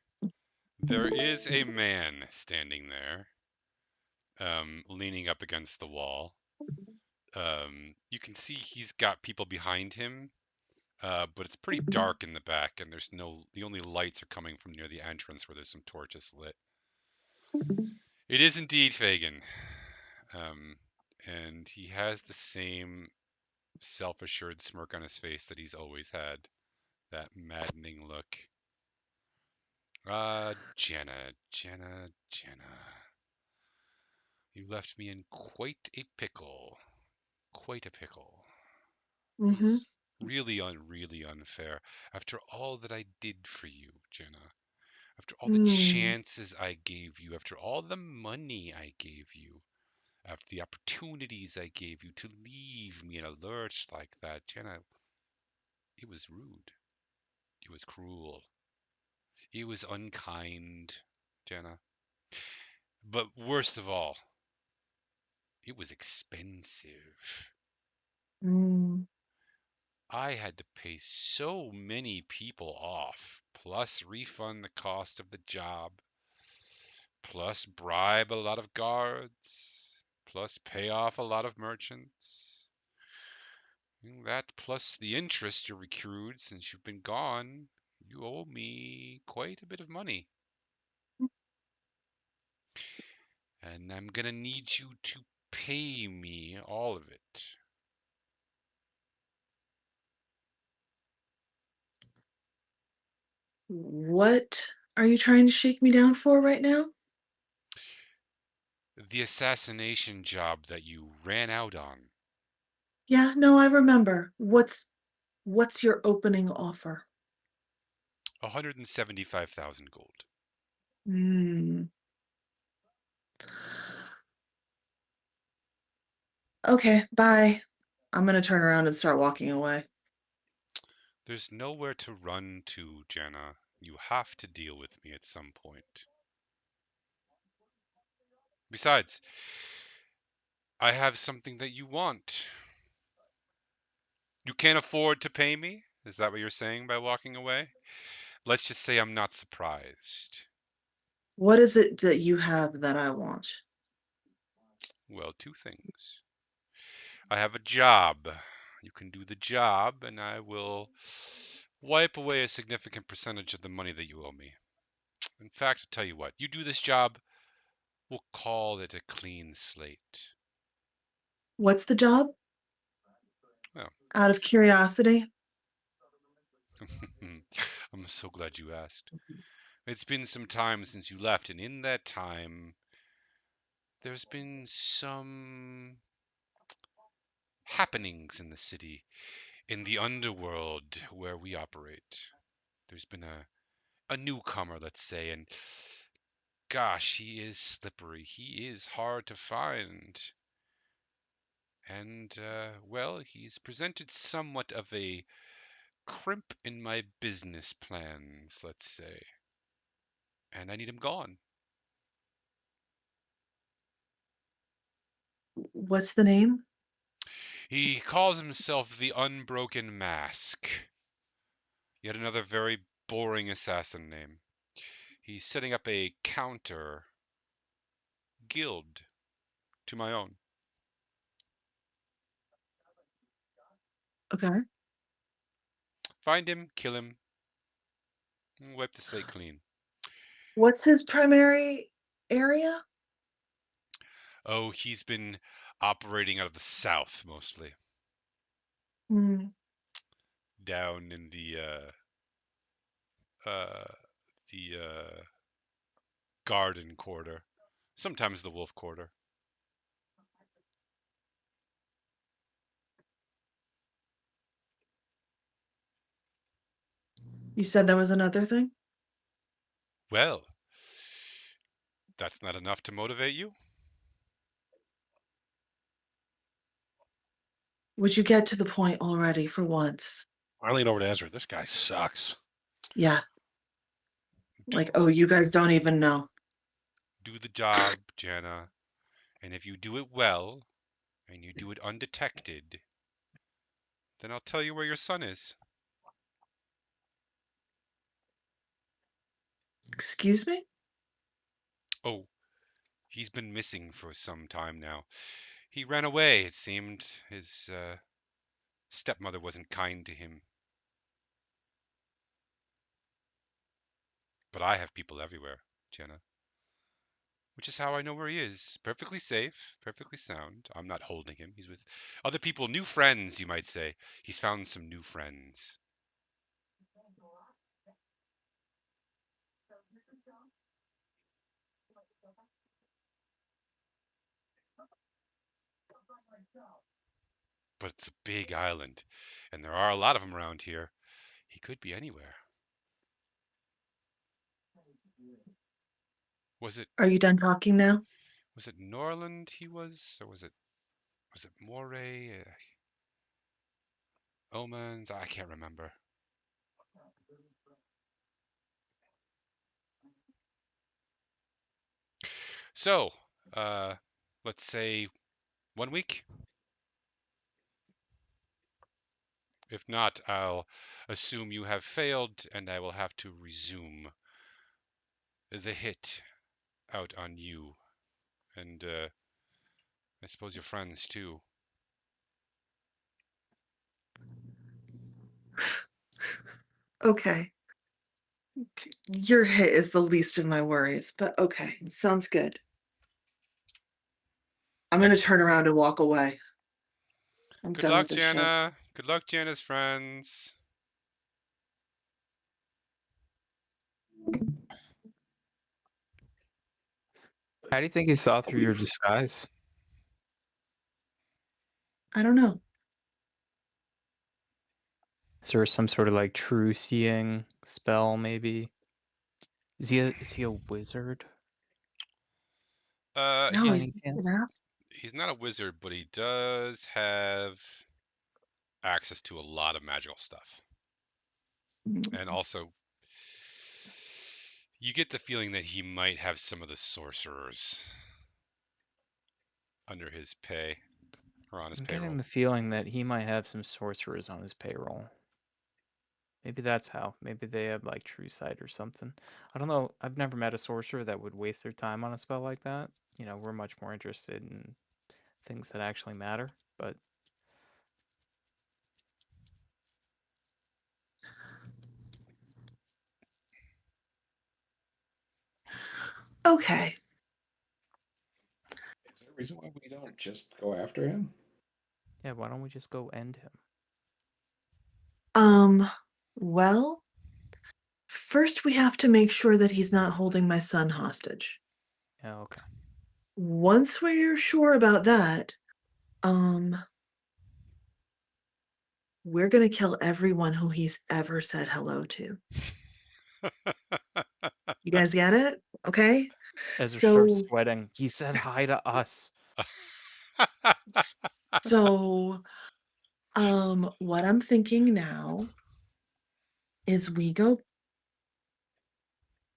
there is a man standing there, leaning up against the wall. You can see he's got people behind him, but it's pretty dark in the back, and the only lights are coming from near the entrance where there's some torches lit. It is indeed Fagin, um, and he has the same self-assured smirk on his face that he's always had, that maddening look. Jenna, you left me in quite a pickle. Quite a pickle. It Mm-hmm. was really unfair. After all that I did for you, Jenna, after all the Hmm. chances I gave you, after all the money I gave you, after the opportunities I gave you to leave me in a lurch like that, Jenna, it was rude. It was cruel. It was unkind, Jenna. But worst of all, it was expensive. Hmm. I had to pay so many people off, plus refund the cost of the job, plus bribe a lot of guards, plus pay off a lot of merchants. That plus the interest you accrued since you've been gone, you owe me quite a bit of money. And I'm gonna need you to pay me all of it. What are you trying to shake me down for right now? The assassination job that you ran out on. Yeah, no, I remember. What's your opening offer? 175,000 gold. Hmm. Okay, bye. I'm gonna turn around and start walking away. There's nowhere to run to, Jenna. You have to deal with me at some point. Besides, I have something that you want. You can't afford to pay me? Is that what you're saying by walking away? Let's just say I'm not surprised. What is it that you have that I want? Well, two things. I have a job. You can do the job, and I will wipe away a significant percentage of the money that you owe me. In fact, I'll tell you what, you do this job, we'll call it a clean slate. What's the job? Well, Out of curiosity. I'm so glad you asked. It's been some time since you left, and in that time, there's been some happenings in the city, in the underworld where we operate. There's been a newcomer, let's say, and gosh, he is slippery. He is hard to find. And, well, he's presented somewhat of a crimp in my business plans, let's say. And I need him gone. What's the name? He calls himself the Unbroken Mask. Yet another very boring assassin name. He's setting up a counter guild to my own. Okay. Find him, kill him, and wipe the slate clean. What's his primary area? Oh, he's been operating out of the south mostly, Hmm. down in the garden quarter, sometimes the wolf quarter. You said there was another thing? Well, that's not enough to motivate you? Would you get to the point already for once? I lean over to Ezra. This guy sucks. Yeah. Do Like, oh, you guys don't even know. do the job, Jana. And if you do it well, and you do it undetected, then I'll tell you where your son is. Excuse me? Oh, he's been missing for some time now. He ran away, it seemed. His stepmother wasn't kind to him. But I have people everywhere, Jenna. Which is how I know where he is. Perfectly safe, perfectly sound. I'm not holding him. He's with other people, new friends, you might say. He's found some new friends. But it's a big island, and there are a lot of them around here. He could be anywhere. Was it Are you done talking now? was it Norland he was, or was it Moray? Omens? I can't remember. So, uh, let's say 1 week. If not, I'll assume you have failed, and I will have to resume the hit out on you, and I suppose your friends too. Okay. Your hit is the least of my worries, but okay. Sounds good. I'm going to turn Excellent. around and walk away. I'm Good done luck, with this shit. Jana. Good luck, Jana's friends. How do you think he saw through your disguise? I don't know. Is there some sort of like true seeing spell, maybe? Is he a wizard No, by He's he's any just an chance? ass. he's not a wizard, but he does have access to a lot of magical stuff. And also, you get the feeling that he might have some of the sorcerers under his pay or on his I'm getting payroll. the feeling that he might have some sorcerers on his payroll. Maybe that's how. Maybe they have like true sight or something. I don't know. I've never met a sorcerer that would waste their time on a spell like that. You know, we're much more interested in things that actually matter. But Okay. Is there a reason why we don't just go after him? yeah, why don't we just go end him? Well, first we have to make sure that he's not holding my son hostage. Yeah, okay. Once we're sure about that, um, we're gonna kill everyone who he's ever said hello to. You guys get it? Okay? Ezra starts So sweating. He said hi to us. So, what I'm thinking now is we go,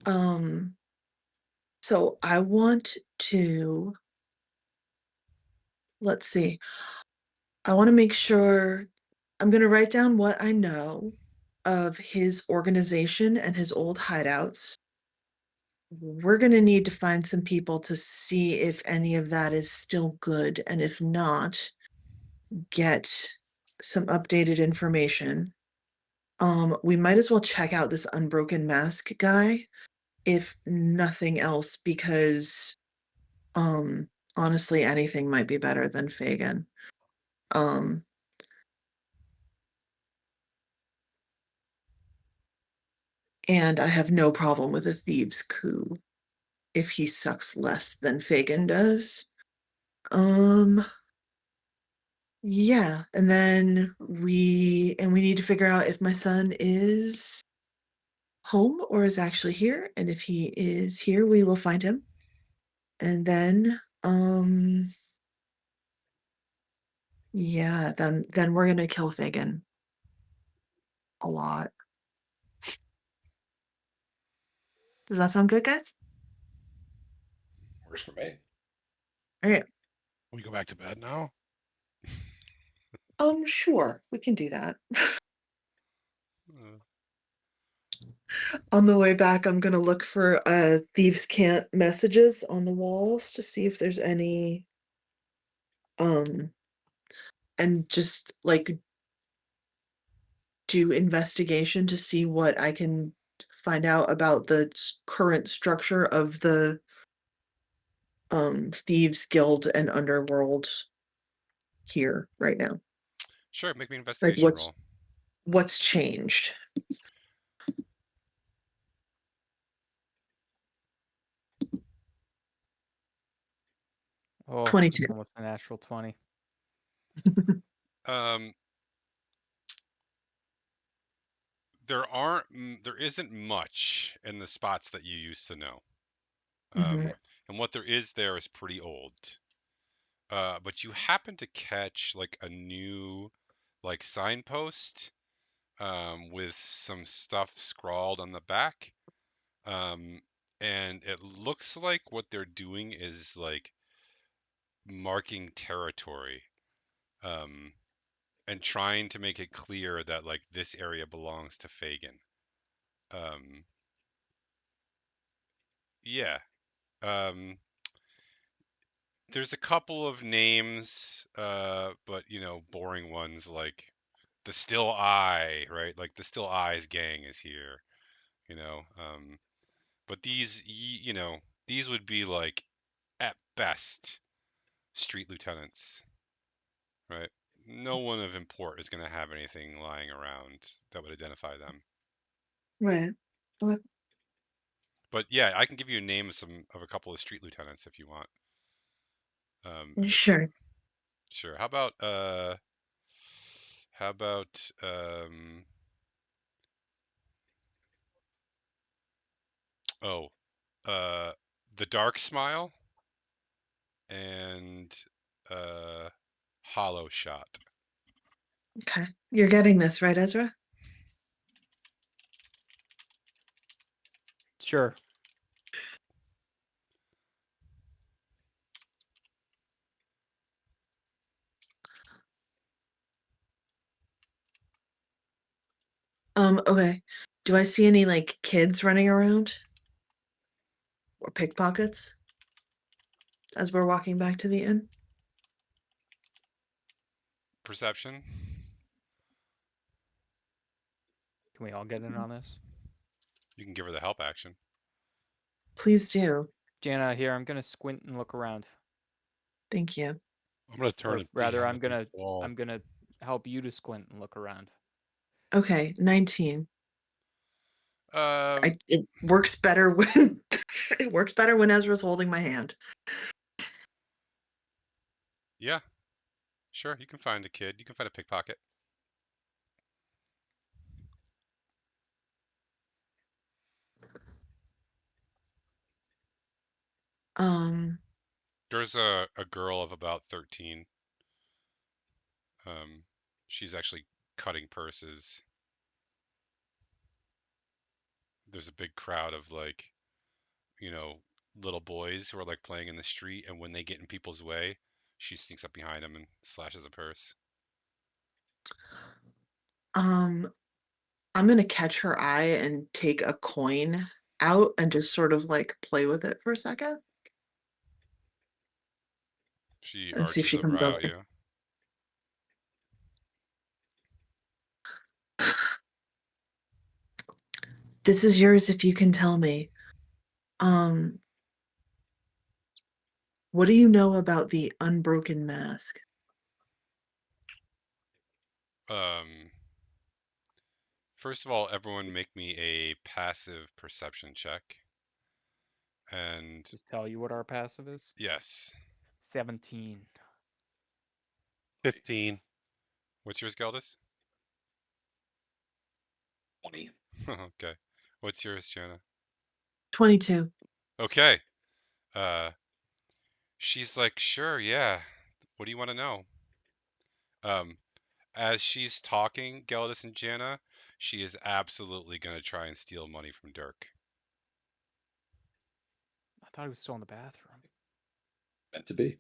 um, so I want to, let's see, I want to make sure I'm going to write down what I know of his organization and his old hideouts. We're going to need to find some people to see if any of that is still good. And if not, get some updated information. We might as well check out this Unbroken Mask guy, if nothing else, because honestly, anything might be better than Fagin. Um, and I have no problem with a thieves' coup if he sucks less than Fagin does. Um, yeah, and then we need to figure out if my son is home or is actually here, and if he is here, we will find him. And then yeah, then we're gonna kill Fagin a lot. Does that sound good, guys? Works for me. All right. We go back to bed now. Sure, we can do that. Uh, On the way back, I'm gonna look for thieves' can't messages on the walls to see if there's any um and just like do investigation to see what I can find out about the current structure of the thieves guild and underworld here right now. sure, make me an Like investigation roll. what's changed. Oh, 22. almost a natural 20. Um, there isn't much in the spots that you used to know. Mhm. And what there is there is pretty old. But you happen to catch like a new like signpost with some stuff scrawled on the back. Um, and it looks like what they're doing is like marking territory. Um, and trying to make it clear that like this area belongs to Fagin. Um, yeah. Um, there's a couple of names, but boring ones like the Still Eye, right? Like the Still Eyes gang is here, you know. But these would be like at best street lieutenants, right? No one of import is going to have anything lying around that would identify them. Right. Okay. But yeah, I can give you a name of a couple of street lieutenants if you want. If Sure. sure. How about oh, uh the Dark Smile and uh Hollow Shot. Okay. You're getting this, right, Ezra? Sure. Okay. Do I see any like kids running around or pickpockets as we're walking back to the inn? Perception. Can we all get in on this? You can give her the help action. Please do. Jana, here, I'm going to squint and look around. Thank you. I'm gonna turn Or and rather, behind the wall. I'm going to help you to squint and look around. Okay, 19. Um, It works better when it works better when Ezra's holding my hand. yeah, sure. You can find a kid. You can find a pickpocket. Um, There's a girl of about 13. She's actually cutting purses. There's a big crowd of like, you know, little boys who are like playing in the street, and when they get in people's way, she sneaks up behind them and slashes a purse. Um, I'm gonna catch her eye and take a coin out and just sort of like play with it for a second She and see if arches she over comes up. at you. This is yours if you can tell me. Um, what do you know about the unbroken mask? Um, First of all, everyone make me a passive perception check. And Just tell you what our passive is. yes, 17. 15. what's yours, Geldis? 20. Okay. What's yours, Jana? 22. Okay. Uh, she's like, sure, yeah. What do you want to know? Um, as she's talking, Geldis and Jana, she is absolutely gonna try and steal money from Dirk. I thought he was still in the bathroom. Meant to be.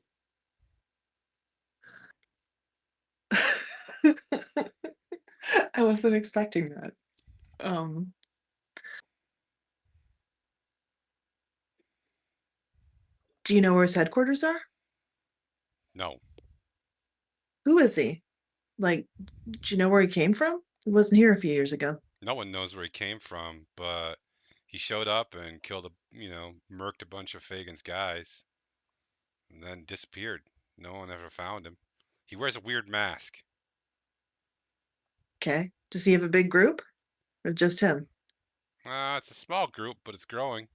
I wasn't expecting that. Um, do you know where his headquarters are? No, Who is he? Like, do you know where he came from? He wasn't here a few years ago. no one knows where he came from, but he showed up and killed murked a bunch of Fagin's guys, and then disappeared. No one ever found him. He wears a weird mask. Okay. Does he have a big group or just him? It's a small group, but it's growing.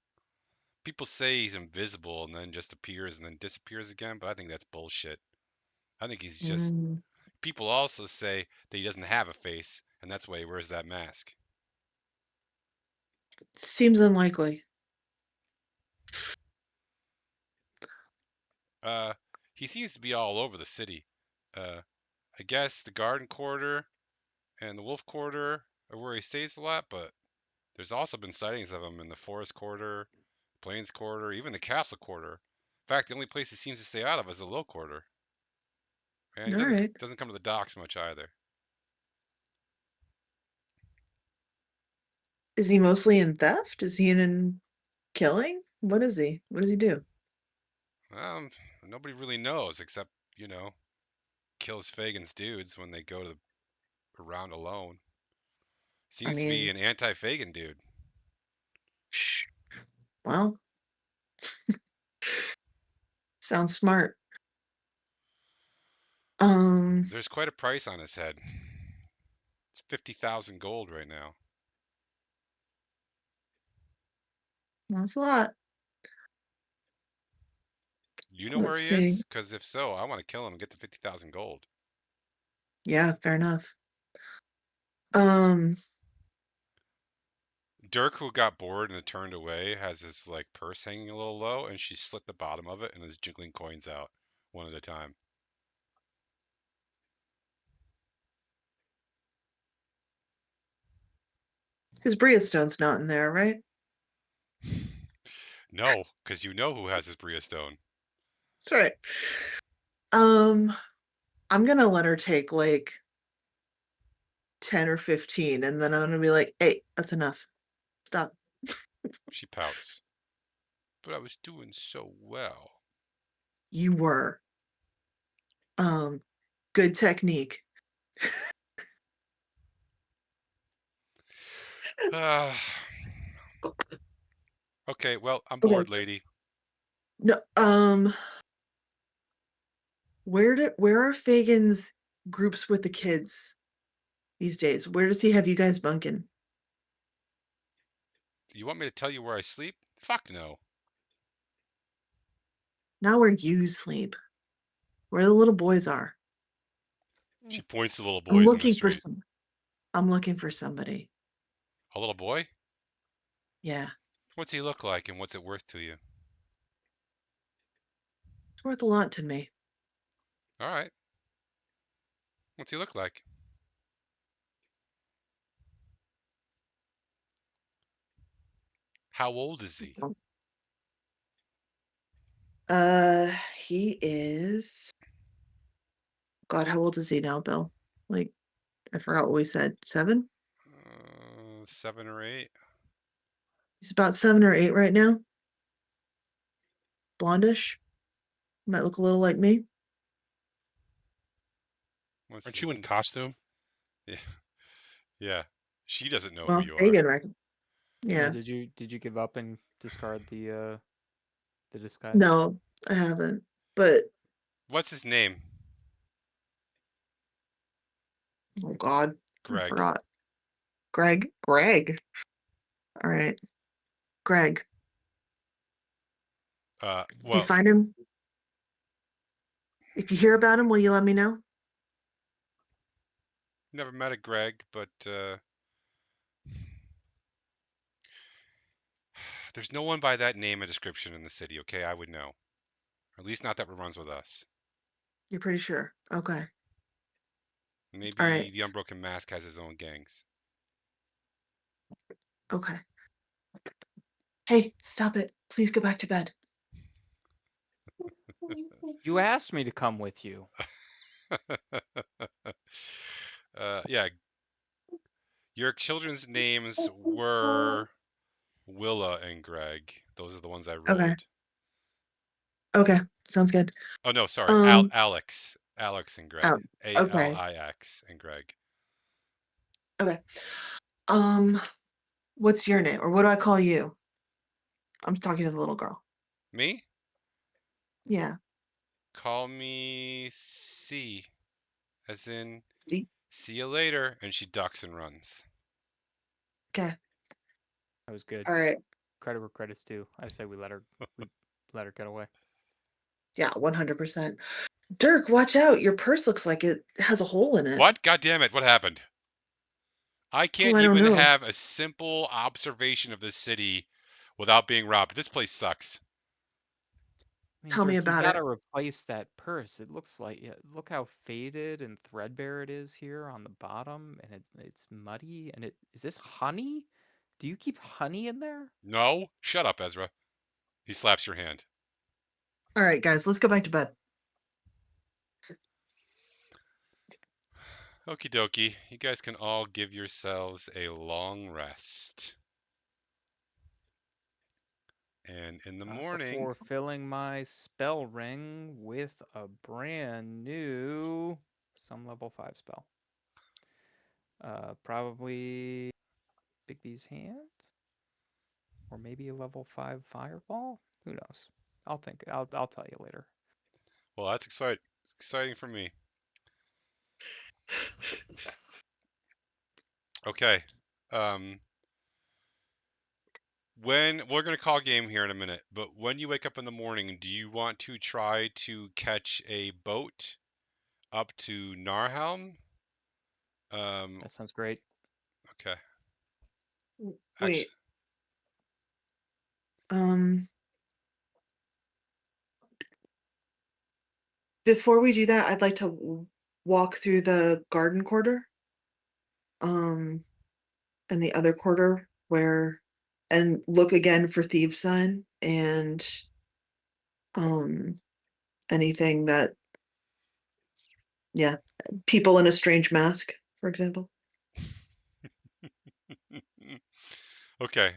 People say he's invisible and then just appears and then disappears again, but I think that's bullshit. I think he's just. Mm, People also say that he doesn't have a face, and that's why he wears that mask. seems unlikely. Uh, he seems to be all over the city. Uh, I guess the Garden Quarter and the Wolf Quarter are where he stays a lot, but there's also been sightings of him in the Forest Quarter, Plains Quarter, even the Castle Quarter. In fact, the only place he seems to stay out of is the Low Quarter. And he All doesn't right. doesn't come to the docks much either. Is he mostly in theft? Is he in killing? What is he? What does he do? Um, Nobody really knows except, kills Fagin's dudes when they go to around alone. I Seems to be mean, an anti-Fagin dude. shh. Well, sounds smart. Um, There's quite a price on his head. It's 50,000 gold right now. that's a lot. You know Let's where he see. is? Because if so, I want to kill him and get the 50,000 gold. Yeah, fair enough. Um, Dirk, who got bored and turned away, has his like purse hanging a little low, and she slit the bottom of it and is jiggling coins out one at a time. his Bria Stone's not in there, right? No, because you know who has his Bria Stone. That's right. Um, I'm gonna let her take like 10 or 15, and then I'm gonna be like, hey, that's enough. Stop. She pouts. But I was doing so well. You were. Um, good technique. Ah. Okay, well, I'm Okay. bored, lady. No, where are Fagin's groups with the kids these days? Where does he have you guys bunking? You want me to tell you where I sleep? Fuck no. Not where you sleep. Where the little boys are. She points to little I'm boys in the looking for street. some. I'm looking for somebody. A little boy? Yeah, What's he look like and what's it worth to you? it's worth a lot to me. All right. What's he look like? How old is he? He is. God, how old is he now, Bill? Like, I forgot what we said. 7? 7 or 8. He's about 7 or 8 right now. Blondish. Might look a little like me. What's Aren't his you in costume? Yeah. Yeah. She doesn't know who Well, you are. Reagan, right? Yeah. Yeah. Did you give up and discard the disguise? No, I haven't. But What's his name? oh God, I Greg. forgot. Greg. Greg. All right, Greg. If you Well, find him, if you hear about him, will you let me know? never met a Greg, but there's no one by that name and description in the city, okay? I would know. Or at least not that runs with us. You're pretty sure. Okay. All Maybe right. the Unbroken Mask has his own gangs. Okay. Hey, stop it. Please go back to bed. You asked me to come with you. Yeah, your children's names were Willa and Greg. Those are the ones I Okay. rolled. Okay. Sounds good. Oh no, sorry, Um. Alex and Greg. Oh. Okay. Alix and Greg. Okay. What's your name, or what do I call you? I'm talking to the little girl. Me? Yeah. Call me C, as in Steve. see you later. And she ducks and runs. Okay. That was good. All right. Credit where credit's due. I say we let her get away. Yeah, 100%. Dirk, watch out. Your purse looks like it has a hole in it. What? God damn it! What happened? I Oh, can't I don't even know. have a simple observation of this city without being robbed. This place sucks. I mean, Tell me Dirk, you about gotta it. replace that purse. It looks like look how faded and threadbare it is here on the bottom, and it's muddy. And is this honey? Do you keep honey in there? No, shut up, Ezra. He slaps your hand. All right, guys, let's go back to bed. Okie dokie. You guys can all give yourselves a long rest. And in the morning, Before filling my spell ring with a brand new some level 5 spell. Probably Bigby's hand, or maybe a level 5 fireball. Who knows? I'll think. I'll tell you later. well, that's exciting. It's exciting for me. Okay. When we're gonna call game here in a minute, but when you wake up in the morning, do you want to try to catch a boat up to Narhelm? That sounds great. Okay. Wait. Actually, Um, before we do that, I'd like to walk through the garden quarter. And the other quarter and look again for thieves sign and um anything that, yeah, people in a strange mask, for example. okay.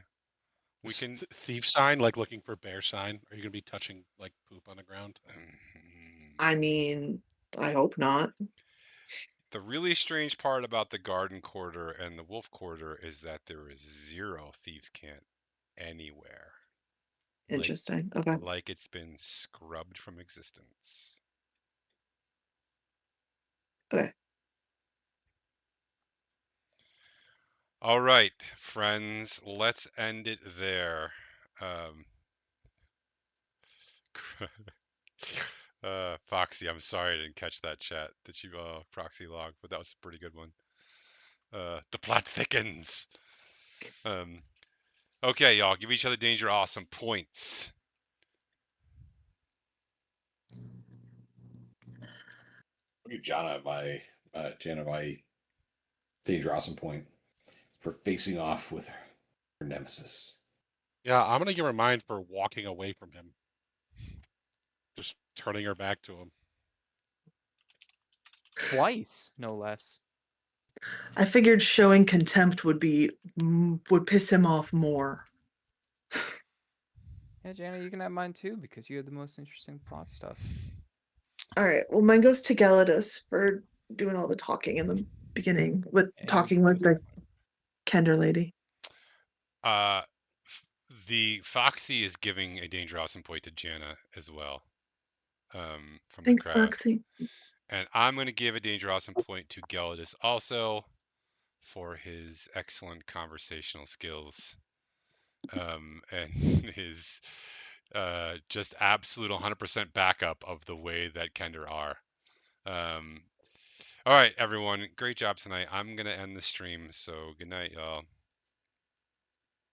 We can. Thief sign, like looking for bear sign. Are you gonna be touching like poop on the ground? I mean, I hope not. The really strange part about the garden quarter and the wolf quarter is that there is 0 thieves' cant anywhere. Interesting. Okay. Like it's been scrubbed from existence. Okay. All right, friends, let's end it there. Um, Foxy, I'm sorry I didn't catch that chat that you proxy logged, but that was a pretty good one. The plot thickens. Okay, y'all, give each other danger awesome points. Look at John at my Jana my danger awesome point for facing off with her nemesis. Yeah, I'm gonna give her mine for walking away from him. Just turning her back to him. Twice, no less. I figured showing contempt would piss him off more. Yeah, Jana, you can have mine too because you had the most interesting plot stuff. All right. Well, mine goes to Gelidus for doing all the talking in the beginning with Yeah, talking with the Kender lady. The Foxy is giving a danger awesome point to Jana as well, from the Thanks, crowd. Foxy. And I'm going to give a danger awesome point to Gelidus also for his excellent conversational skills, and his just absolute 100% backup of the way that Kender are. All right, everyone. Great job tonight. I'm going to end the stream. So good night, y'all.